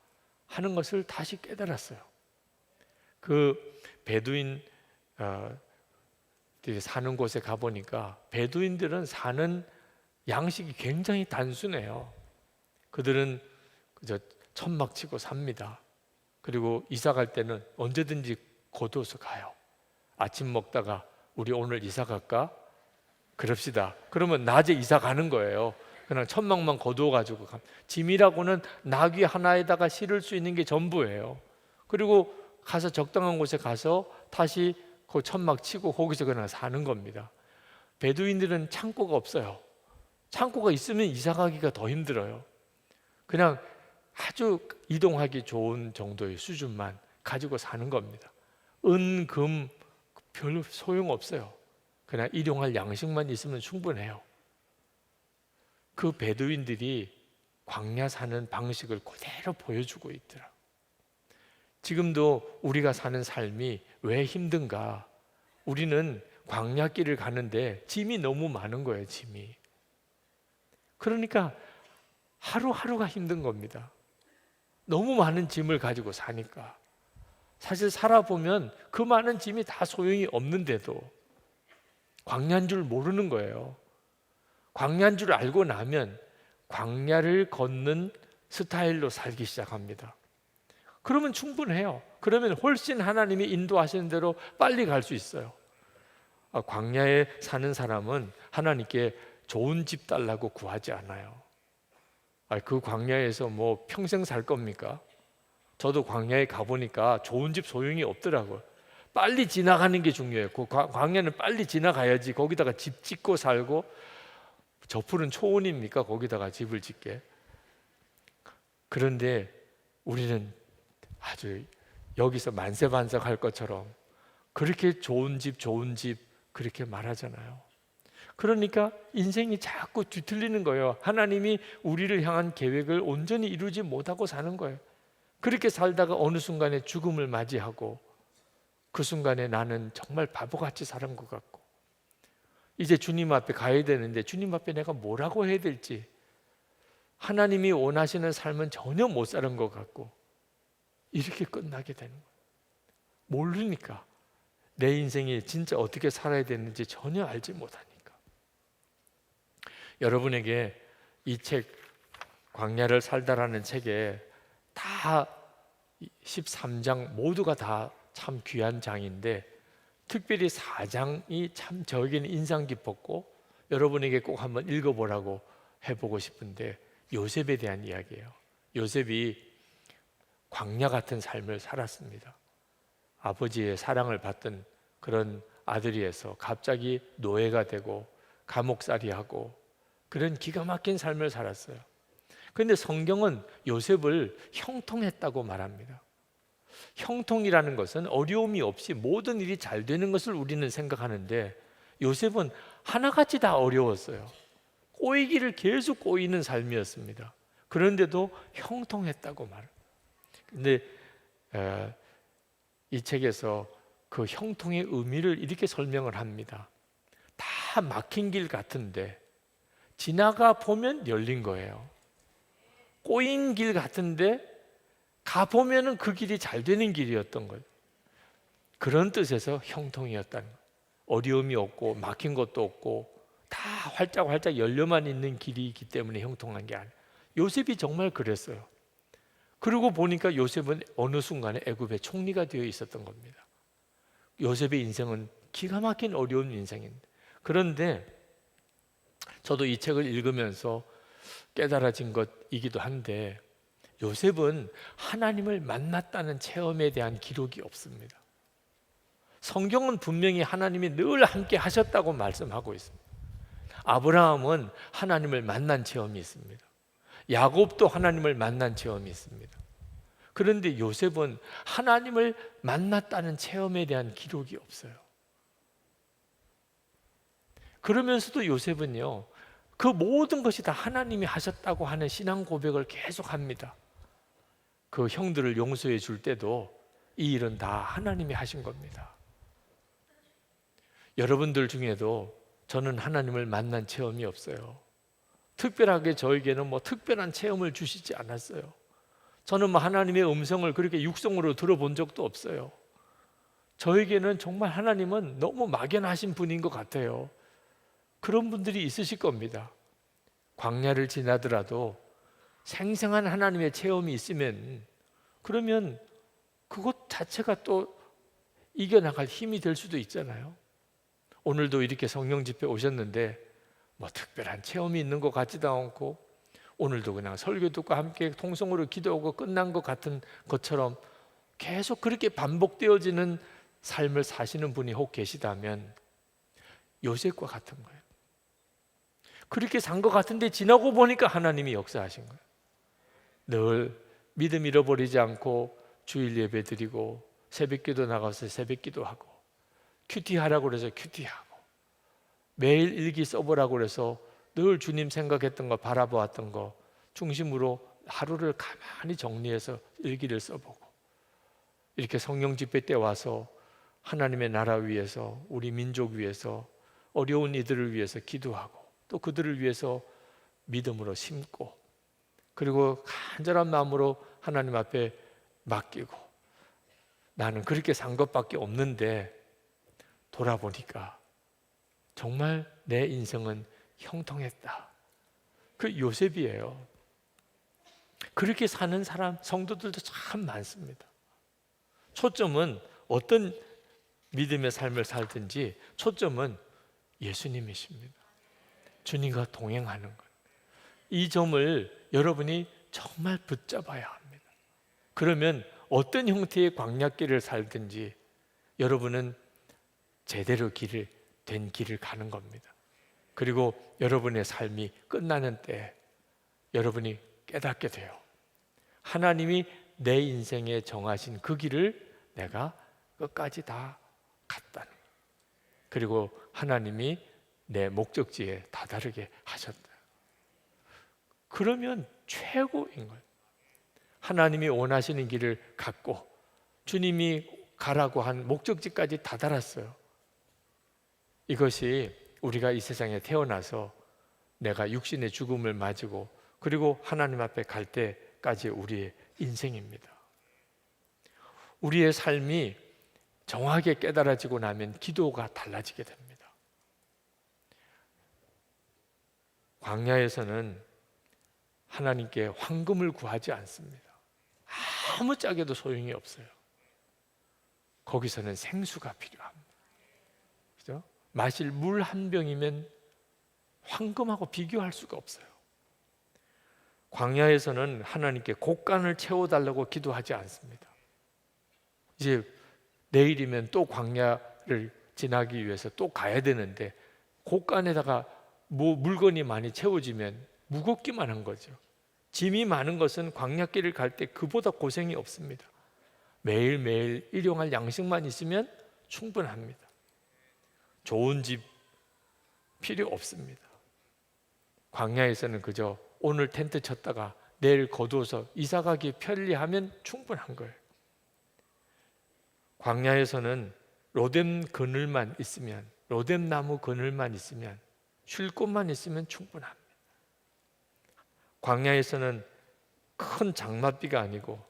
하는 것을 다시 깨달았어요. 그 베두인 사는 곳에 가보니까 베두인들은 사는 양식이 굉장히 단순해요. 그들은 그저 천막 치고 삽니다. 그리고 이사 갈 때는 언제든지 거두어서 가요. 아침 먹다가 우리 오늘 이사 갈까? 그럽시다. 그러면 낮에 이사 가는 거예요. 그냥 천막만 거두어 가지고 짐이라고는 나귀 하나에다가 실을 수 있는 게 전부예요. 그리고 가서 적당한 곳에 가서 다시 그 천막 치고 거기서 그냥 사는 겁니다. 베두인들은 창고가 없어요. 창고가 있으면 이사 가기가 더 힘들어요. 그냥 아주 이동하기 좋은 정도의 수준만 가지고 사는 겁니다. 은, 금 별로 소용없어요. 그냥 일용할 양식만 있으면 충분해요. 그 베두인들이 광야 사는 방식을 그대로 보여주고 있더라. 지금도 우리가 사는 삶이 왜 힘든가? 우리는 광야길을 가는데 짐이 너무 많은 거예요, 짐이. 그러니까 하루하루가 힘든 겁니다. 너무 많은 짐을 가지고 사니까. 사실 살아보면 그 많은 짐이 다 소용이 없는데도 광야인 줄 모르는 거예요. 광야인 줄 알고 나면 광야를 걷는 스타일로 살기 시작합니다. 그러면 충분해요. 그러면 훨씬 하나님이 인도하시는 대로 빨리 갈 수 있어요. 광야에 사는 사람은 하나님께 좋은 집 달라고 구하지 않아요. 그 광야에서 뭐 평생 살 겁니까? 저도 광야에 가보니까 좋은 집 소용이 없더라고요. 빨리 지나가는 게 중요해요. 그 광야는 빨리 지나가야지 거기다가 집 짓고 살고, 저 푸른 초원입니까? 거기다가 집을 짓게. 그런데 우리는 아주 여기서 만세반삭할 것처럼 그렇게 좋은 집 그렇게 말하잖아요. 그러니까 인생이 자꾸 뒤틀리는 거예요. 하나님이 우리를 향한 계획을 온전히 이루지 못하고 사는 거예요. 그렇게 살다가 어느 순간에 죽음을 맞이하고, 그 순간에 나는 정말 바보같이 살은 것 같고, 이제 주님 앞에 가야 되는데 주님 앞에 내가 뭐라고 해야 될지, 하나님이 원하시는 삶은 전혀 못 사는 것 같고, 이렇게 끝나게 되는 거예요. 모르니까 내 인생이 진짜 어떻게 살아야 되는지 전혀 알지 못하니까. 여러분에게 이 책 광야를 살다라는 책에 다 13장 모두가 다 참 귀한 장인데, 특별히 4장이 참 저에게는 인상 깊었고 여러분에게 꼭 한번 읽어보라고 해보고 싶은데, 요셉에 대한 이야기예요. 요셉이 광야 같은 삶을 살았습니다. 아버지의 사랑을 받던 그런 아들이어서 갑자기 노예가 되고 감옥살이하고 그런 기가 막힌 삶을 살았어요. 그런데 성경은 요셉을 형통했다고 말합니다. 형통이라는 것은 어려움이 없이 모든 일이 잘 되는 것을 우리는 생각하는데, 요셉은 하나같이 다 어려웠어요. 꼬이기를 계속 꼬이는 삶이었습니다. 그런데도 형통했다고 말해요. 근데 이 책에서 그 형통의 의미를 이렇게 설명을 합니다. 다 막힌 길 같은데 지나가 보면 열린 거예요. 꼬인 길 같은데 가보면은 그 길이 잘 되는 길이었던 거예요. 그런 뜻에서 형통이었다는 거예요. 어려움이 없고 막힌 것도 없고 다 활짝활짝 열려만 있는 길이기 때문에 형통한 게 아니에요. 요셉이 정말 그랬어요. 그러고 보니까 요셉은 어느 순간에 애굽의 총리가 되어 있었던 겁니다. 요셉의 인생은 기가 막힌 어려운 인생인데, 그런데 저도 이 책을 읽으면서 깨달아진 것이기도 한데, 요셉은 하나님을 만났다는 체험에 대한 기록이 없습니다. 성경은 분명히 하나님이 늘 함께 하셨다고 말씀하고 있습니다. 아브라함은 하나님을 만난 체험이 있습니다. 야곱도 하나님을 만난 체험이 있습니다. 그런데 요셉은 하나님을 만났다는 체험에 대한 기록이 없어요. 그러면서도 요셉은요, 그 모든 것이 다 하나님이 하셨다고 하는 신앙 고백을 계속합니다. 그 형들을 용서해 줄 때도 이 일은 다 하나님이 하신 겁니다. 여러분들 중에도 저는 하나님을 만난 체험이 없어요. 특별하게 저에게는 뭐 특별한 체험을 주시지 않았어요. 저는 뭐 하나님의 음성을 그렇게 육성으로 들어본 적도 없어요. 저에게는 정말 하나님은 너무 막연하신 분인 것 같아요. 그런 분들이 있으실 겁니다. 광야를 지나더라도 생생한 하나님의 체험이 있으면, 그러면 그것 자체가 또 이겨나갈 힘이 될 수도 있잖아요. 오늘도 이렇게 성령 집회 오셨는데 뭐 특별한 체험이 있는 것 같지도 않고, 오늘도 그냥 설교 듣고 함께 통성으로 기도하고 끝난 것 같은 것처럼 계속 그렇게 반복되어지는 삶을 사시는 분이 혹 계시다면 요셉과 같은 거예요. 그렇게 산 것 같은데 지나고 보니까 하나님이 역사하신 거예요. 늘 믿음 잃어버리지 않고 주일 예배 드리고 새벽기도 나가서 새벽기도하고, 큐티하라고 그래서 큐티하고, 매일 일기 써보라고 그래서 늘 주님 생각했던 거 바라보았던 거 중심으로 하루를 가만히 정리해서 일기를 써보고, 이렇게 성령 집회 때 와서 하나님의 나라 위해서, 우리 민족 위해서, 어려운 이들을 위해서 기도하고, 또 그들을 위해서 믿음으로 심고, 그리고 간절한 마음으로 하나님 앞에 맡기고, 나는 그렇게 산 것밖에 없는데 돌아보니까 정말 내 인생은 형통했다. 그 요셉이에요. 그렇게 사는 사람, 성도들도 참 많습니다. 초점은 어떤 믿음의 삶을 살든지 초점은 예수님이십니다. 주님과 동행하는 것. 이 점을 여러분이 정말 붙잡아야 합니다. 그러면 어떤 형태의 광야길을 살든지 여러분은 제대로 된 길을 가는 겁니다. 그리고 여러분의 삶이 끝나는 때 여러분이 깨닫게 돼요. 하나님이 내 인생에 정하신 그 길을 내가 끝까지 다 갔다는 거예요. 그리고 하나님이 내 목적지에 다다르게 하셨다. 그러면 최고인 거예요. 하나님이 원하시는 길을 갔고 주님이 가라고 한 목적지까지 다다랐어요. 이것이 우리가 이 세상에 태어나서 내가 육신의 죽음을 맞이고 그리고 하나님 앞에 갈 때까지 우리의 인생입니다. 우리의 삶이 정확하게 깨달아지고 나면 기도가 달라지게 됩니다. 광야에서는 하나님께 황금을 구하지 않습니다. 아무 짝에도 소용이 없어요. 거기서는 생수가 필요합니다. 그죠? 마실 물 한 병이면 황금하고 비교할 수가 없어요. 광야에서는 하나님께 곡간을 채워달라고 기도하지 않습니다. 이제 내일이면 또 광야를 지나기 위해서 또 가야 되는데 곡간에다가 물건이 많이 채워지면 무겁기만 한 거죠. 짐이 많은 것은 광야길을 갈 때 그보다 고생이 없습니다. 매일매일 일용할 양식만 있으면 충분합니다. 좋은 집 필요 없습니다. 광야에서는 그저 오늘 텐트 쳤다가 내일 거두어서 이사가기 편리하면 충분한 거예요. 광야에서는 로뎀 그늘만 있으면, 로뎀 나무 그늘만 있으면, 쉴 곳만 있으면 충분합니다. 광야에서는 큰 장맛비가 아니고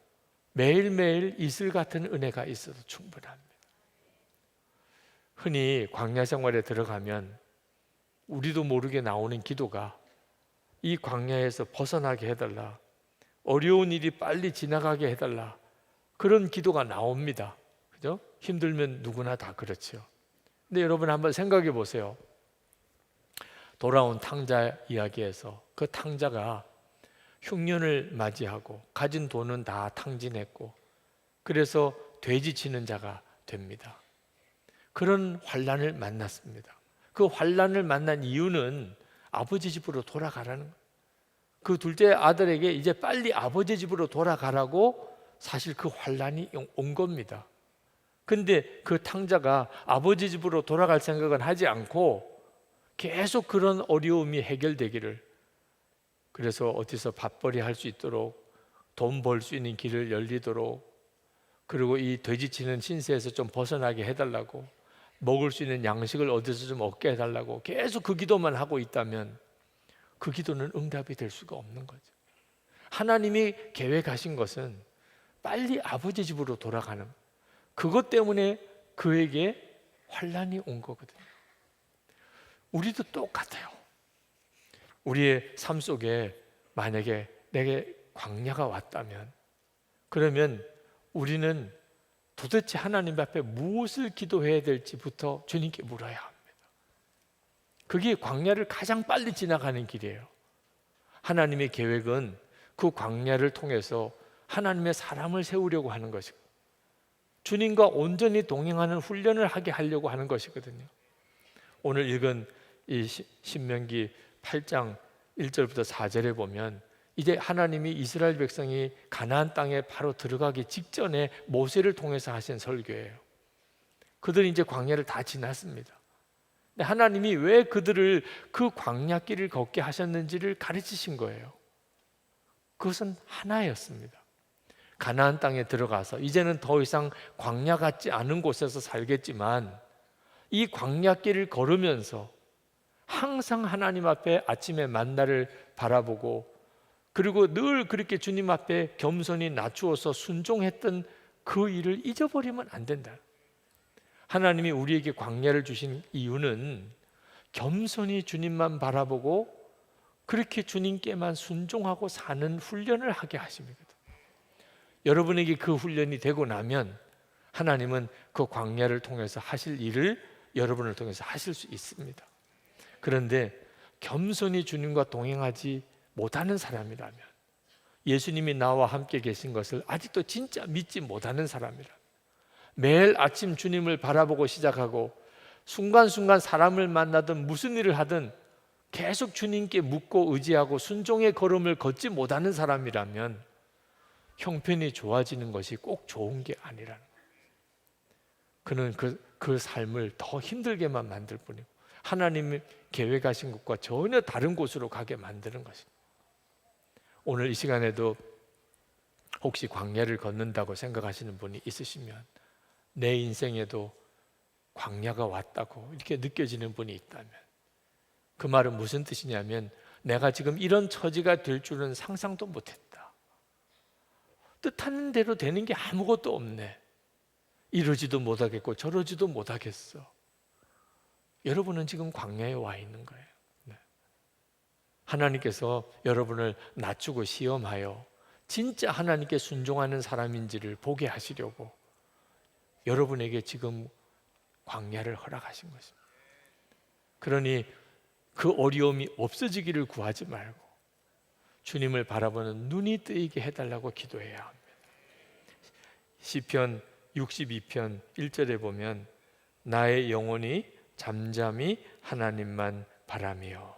매일매일 이슬 같은 은혜가 있어도 충분합니다. 흔히 광야 생활에 들어가면 우리도 모르게 나오는 기도가 이 광야에서 벗어나게 해달라, 어려운 일이 빨리 지나가게 해달라, 그런 기도가 나옵니다. 그죠? 힘들면 누구나 다 그렇죠. 근데 여러분 한번 생각해 보세요. 돌아온 탕자 이야기에서 그 탕자가 흉년을 맞이하고 가진 돈은 다 탕진했고 그래서 돼지 치는 자가 됩니다. 그런 환난을 만났습니다. 그 환난을 만난 이유는 아버지 집으로 돌아가라는 거예요. 그 둘째 아들에게 이제 빨리 아버지 집으로 돌아가라고 사실 그 환난이 온 겁니다. 근데 그 탕자가 아버지 집으로 돌아갈 생각은 하지 않고 계속 그런 어려움이 해결되기를, 그래서 어디서 밥벌이 할 수 있도록, 돈 벌 수 있는 길을 열리도록, 그리고 이 돼지치는 신세에서 좀 벗어나게 해달라고, 먹을 수 있는 양식을 어디서 좀 얻게 해달라고 계속 그 기도만 하고 있다면 그 기도는 응답이 될 수가 없는 거죠. 하나님이 계획하신 것은 빨리 아버지 집으로 돌아가는, 그것 때문에 그에게 환난이 온 거거든요. 우리도 똑같아요. 우리의 삶 속에 만약에 내게 광야가 왔다면, 그러면 우리는 도대체 하나님 앞에 무엇을 기도해야 될지부터 주님께 물어야 합니다. 그게 광야를 가장 빨리 지나가는 길이에요. 하나님의 계획은 그 광야를 통해서 하나님의 사람을 세우려고 하는 것이고 주님과 온전히 동행하는 훈련을 하게 하려고 하는 것이거든요. 오늘 읽은 이 신명기 8장 1절부터 4절에 보면 이제 하나님이 이스라엘 백성이 가나안 땅에 바로 들어가기 직전에 모세를 통해서 하신 설교예요. 그들이 이제 광야를 다 지났습니다. 근데 하나님이 왜 그들을 그 광야길을 걷게 하셨는지를 가르치신 거예요. 그것은 하나였습니다. 가나안 땅에 들어가서 이제는 더 이상 광야 같지 않은 곳에서 살겠지만 이 광야길을 걸으면서 항상 하나님 앞에 아침에 만나를 바라보고 그리고 늘 그렇게 주님 앞에 겸손히 낮추어서 순종했던 그 일을 잊어버리면 안 된다. 하나님이 우리에게 광야를 주신 이유는 겸손히 주님만 바라보고 그렇게 주님께만 순종하고 사는 훈련을 하게 하십니다. 여러분에게 그 훈련이 되고 나면 하나님은 그 광야를 통해서 하실 일을 여러분을 통해서 하실 수 있습니다. 그런데 겸손히 주님과 동행하지 못하는 사람이라면, 예수님이 나와 함께 계신 것을 아직도 진짜 믿지 못하는 사람이라면, 매일 아침 주님을 바라보고 시작하고 순간순간 사람을 만나든 무슨 일을 하든 계속 주님께 묻고 의지하고 순종의 걸음을 걷지 못하는 사람이라면 형편이 좋아지는 것이 꼭 좋은 게 아니라는 거예요. 그는 그 삶을 더 힘들게만 만들 뿐이고 하나님이 계획하신 것과 전혀 다른 곳으로 가게 만드는 것입니다. 오늘 이 시간에도 혹시 광야를 걷는다고 생각하시는 분이 있으시면, 내 인생에도 광야가 왔다고 이렇게 느껴지는 분이 있다면, 그 말은 무슨 뜻이냐면 내가 지금 이런 처지가 될 줄은 상상도 못했다. 뜻하는 대로 되는 게 아무것도 없네. 이러지도 못하겠고 저러지도 못하겠어. 여러분은 지금 광야에 와 있는 거예요. 네. 하나님께서 여러분을 낮추고 시험하여 진짜 하나님께 순종하는 사람인지를 보게 하시려고 여러분에게 지금 광야를 허락하신 것입니다. 그러니 그 어려움이 없어지기를 구하지 말고 주님을 바라보는 눈이 뜨이게 해달라고 기도해야 합니다. 시편 62편 1절에 보면 나의 영혼이 잠잠히 하나님만 바라며,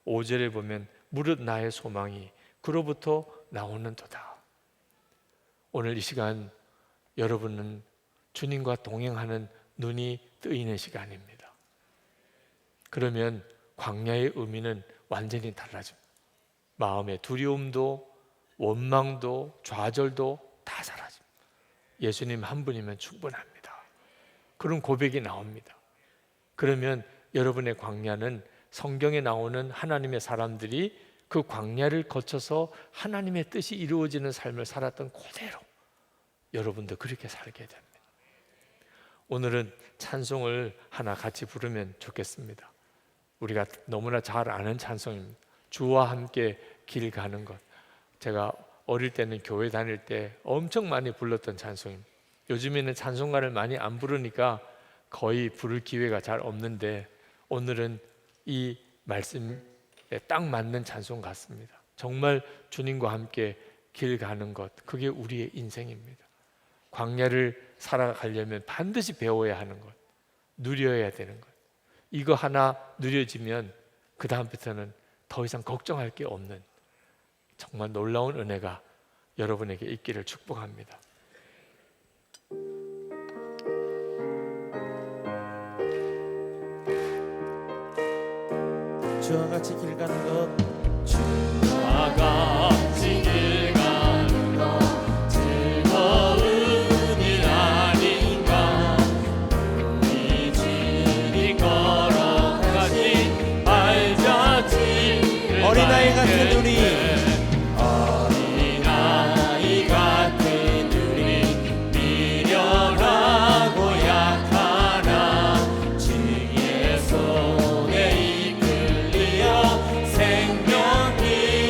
5절에 보면 무릇 나의 소망이 그로부터 나오는도다. 오늘 이 시간 여러분은 주님과 동행하는 눈이 뜨이는 시간입니다. 그러면 광야의 의미는 완전히 달라집니다. 마음의 두려움도 원망도 좌절도 다 사라집니다. 예수님 한 분이면 충분합니다. 그런 고백이 나옵니다. 그러면 여러분의 광야는 성경에 나오는 하나님의 사람들이 그 광야를 거쳐서 하나님의 뜻이 이루어지는 삶을 살았던 그대로 여러분도 그렇게 살게 됩니다. 오늘은 찬송을 하나 같이 부르면 좋겠습니다. 우리가 너무나 잘 아는 찬송입니다. 주와 함께 길 가는 것. 제가 어릴 때는 교회 다닐 때 엄청 많이 불렀던 찬송입니다. 요즘에는 찬송가를 많이 안 부르니까 거의 부를 기회가 잘 없는데 오늘은 이 말씀에 딱 맞는 찬송 같습니다. 정말 주님과 함께 길 가는 것, 그게 우리의 인생입니다. 광야를 살아가려면 반드시 배워야 하는 것, 누려야 되는 것, 이거 하나 누려지면 그 다음부터는 더 이상 걱정할 게 없는 정말 놀라운 은혜가 여러분에게 있기를 축복합니다. 주와 같이 길 가는 것, 주와 같이 길 가는 것 즐거운 일 아닌가. 우리 집이 걸어가신 발자취를 어린아이 같은 우리, 어린아이 같은 우리 미련하고 약하나 주의 손에 이끌리어 생명이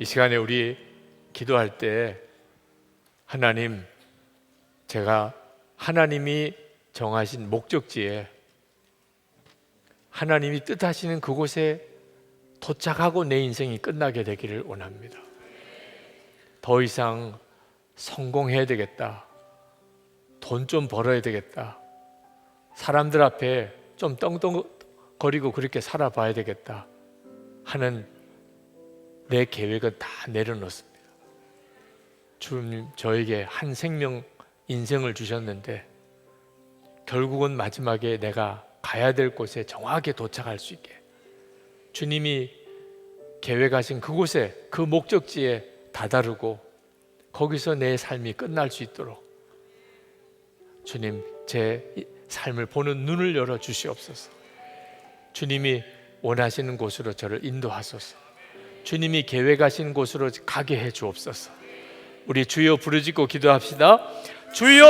이 시간에 우리 기도할 때 하나님, 제가 하나님이 정하신 목적지에, 하나님이 뜻하시는 그곳에 도착하고 내 인생이 끝나게 되기를 원합니다. 더 이상 성공해야 되겠다, 돈 좀 벌어야 되겠다, 사람들 앞에 좀 떵떵거리고 그렇게 살아봐야 되겠다 하는 내 계획은 다 내려놓습니다. 주님, 저에게 한 생명, 인생을 주셨는데 결국은 마지막에 내가 가야 될 곳에 정확하게 도착할 수 있게, 주님이 계획하신 그곳에, 그 목적지에 다다르고 거기서 내 삶이 끝날 수 있도록 주님, 제 삶을 보는 눈을 열어 주시옵소서. 주님이 원하시는 곳으로 저를 인도하소서. 주님이 계획하신 곳으로 가게 해 주옵소서. 우리 주여 부르짖고 기도합시다. 주여!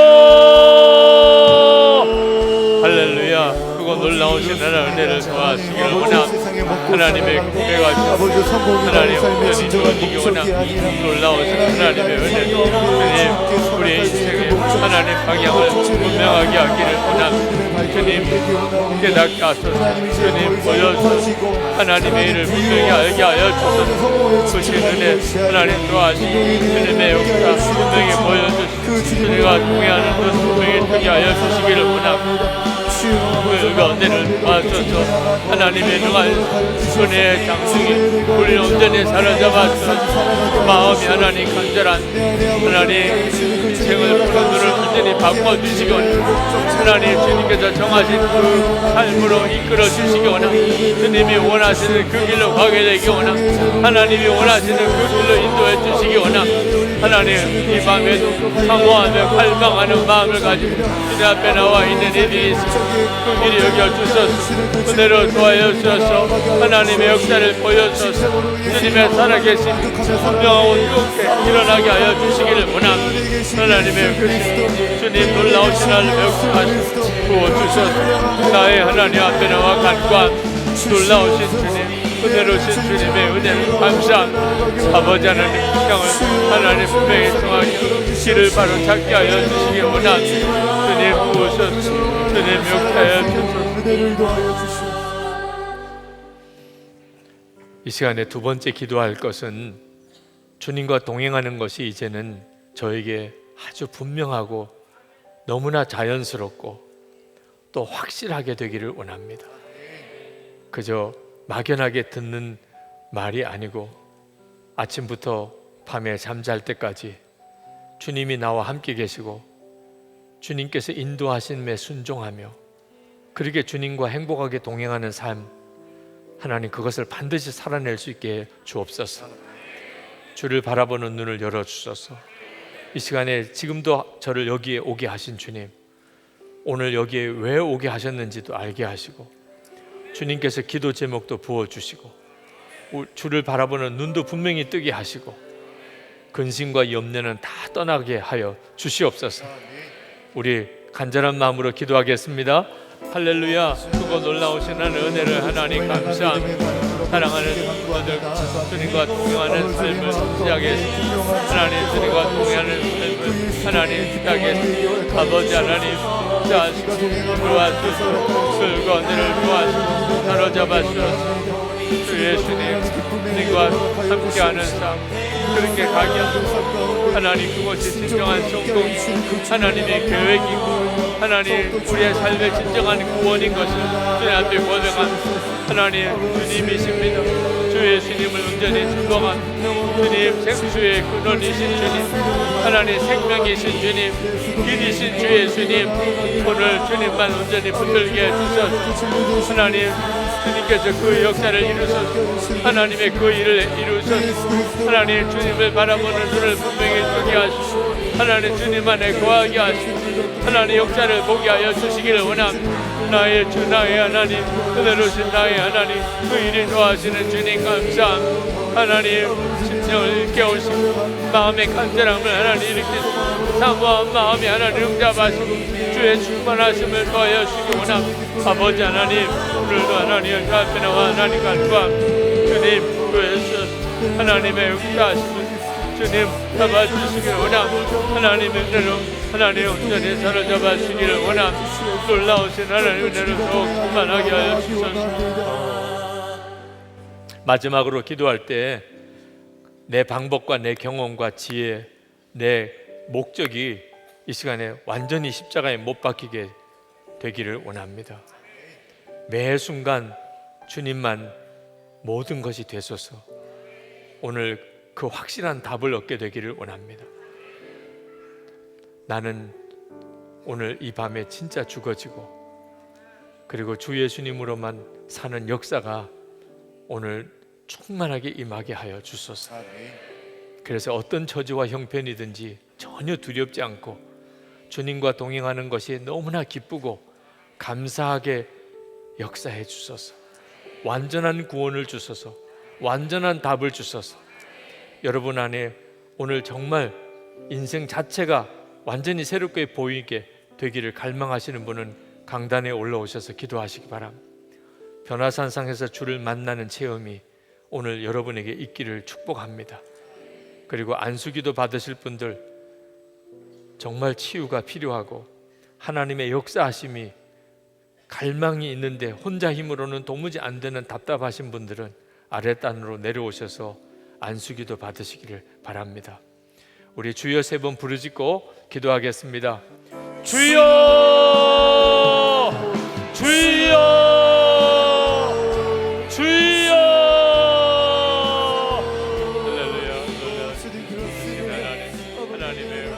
할렐루야. 그거 놀라우신 하나님의 은혜를 도와주시기를 원합니다. 하나님의 구배하시옵소서. 하나님 온전히 도와주시기 원합니다. 놀라우신 하나님의 은혜, 주님, 우리의 인생에 하나님 방향을 분명하게 하기를 원합니다. 주님, 깨닫게 하소서. 주님, 보여주소서. 하나님의 일을 분명히 알게 하여 주소서. 크신 은혜, 하나님 도와주시고 주님의 역사 분명히 보여주시고 주님과 동행하는 것 분명히 되게 하여 주시기를 원합니다. 그 가운데를 도와주소서. 하나님의 능한 은혜의 장중이 우리를 온전히 사로잡아 주소서. 마음이 하나님 간절한 하나님 인생을 푸른 눈을 온전히 바꿔주시기 원합니다. 하나님, 주님께서 정하신 그 삶으로 이끌어 주시기 원합니다. 주님이 원하시는 그 길로 가게 되기 원합니다. 하나님이 원하시는 그 길로 인도해 주시기 원합니다. 하나님, 이 밤에도 사모하며 갈망하는 마음을 가지고 주님 앞에 나와 있는 일이 있습니다. 그 길이 여겨주소서. 은혜로 도와여 주셔서 하나님의 역사를 보여주셔서 주님의 살아계신 분명하고 뜨겁게 일어나게 하여 주시기를 원합니다. 하나님의 그 주님 놀라우신 하나님의 역사하시고 부어주셔서 나의 하나님 앞에 나와 간구한 놀라우신 주님, 은혜로우신 주님의 은혜를 감사합니다. 아버지 하나님, 향을 하나님 분명히 통하게 길을 바로 찾게 하여 주시기 원합니다. 주님 부으소서. 주님 역사하여 주소서. 이 시간에 두 번째 기도할 것은, 주님과 동행하는 것이 이제는 저에게 아주 분명하고 너무나 자연스럽고 또 확실하게 되기를 원합니다. 그저 막연하게 듣는 말이 아니고 아침부터 밤에 잠잘 때까지 주님이 나와 함께 계시고 주님께서 인도하심에 순종하며 그렇게 주님과 행복하게 동행하는 삶, 하나님 그것을 반드시 살아낼 수 있게 주옵소서. 주를 바라보는 눈을 열어주소서. 이 시간에 지금도 저를 여기에 오게 하신 주님, 오늘 여기에 왜 오게 하셨는지도 알게 하시고 주님께서 기도 제목도 부어주시고 주를 바라보는 눈도 분명히 뜨게 하시고 근심과 염려는 다 떠나게 하여 주시옵소서. 우리 간절한 마음으로 기도하겠습니다. 할렐루야. 크고 놀라우신 하나님 은혜를 하나님 감사합니다. 사랑하는 성도들, 주님과 동행하는 삶을 시작했습니다. 하나님, 주님과 동행하는 삶을 하나님 시작했습니다. 아버지 하나님 도와주시고 술과 은혜를 도와주시고 사로잡아 주셔서 주 예수님, 주님과 함께하는 삶 그렇게 가게 하소서. 하나님, 그것이 진정한 성공이 하나님의 계획이고 하나님 우리의 삶의 진정한 구원인 것을 주님 앞에 고백합니다. 하나님, 주님이십니다. 주 예수님을 온전히 순종한 주님, 생수의 근원이신 주님, 하나님 생명이신 주님, 길이신 주 예수님, 오늘 주님만 온전히 붙들게 해주셔서 하나님, 주님께서 그 역사를 이루셔서 하나님의 그 일을 이루셔서 하나님, 주님을 바라보는 눈을 분명히 뜨게 하시고 하나님, 주님 안에 거하게 하시고 하나님 역사를 보게 하여 주시기를 원합니다. 나의 주, 나의 하나님, 은혜로우신 나의 하나님, 그 일을 도와주시는 주님 감사합니다. 하나님, 심령을 일깨우시고 마음의 간절함을 하나님 일으키시고 사모한 마음이 하나님 응답하시고 주의 충만하심을 더하여 주시기 원합니다. 아버지 하나님, 오늘도 하나님 주 앞에 나와 하나님 간구합니다. 주님 구해주셔서 하나님의 역사하심을 주님 잡아주시기를 원함. 하나님의 은혜로 하나님의 온전히 사로잡아 주시기를 원함. 놀라우신 하나님의 은혜로 더욱 충만하게 하여 주소서. 마지막으로 기도할 때 내 방법과 내 경험과 지혜, 내 목적이 이 시간에 완전히 십자가에 못 박히게 되기를 원합니다. 매 순간 주님만 모든 것이 되소서. 오늘 그 확실한 답을 얻게 되기를 원합니다. 나는 오늘 이 밤에 진짜 죽어지고 그리고 주 예수님으로만 사는 역사가 오늘 충만하게 임하게 하여 주소서. 그래서 어떤 처지와 형편이든지 전혀 두렵지 않고 주님과 동행하는 것이 너무나 기쁘고 감사하게 역사해 주소서. 완전한 구원을 주소서. 완전한 답을 주소서. 여러분 안에 오늘 정말 인생 자체가 완전히 새롭게 보이게 되기를 갈망하시는 분은 강단에 올라오셔서 기도하시기 바랍니다. 변화산상에서 주를 만나는 체험이 오늘 여러분에게 있기를 축복합니다. 그리고 안수기도 받으실 분들, 정말 치유가 필요하고 하나님의 역사하심이 갈망이 있는데 혼자 힘으로는 도무지 안 되는 답답하신 분들은 아랫단으로 내려오셔서 안수기도 받으시기를 바랍니다. 우리 주여 3번 부르짖고 기도하겠습니다. 주여! 주여! 주여! 할렐루야. 하나님의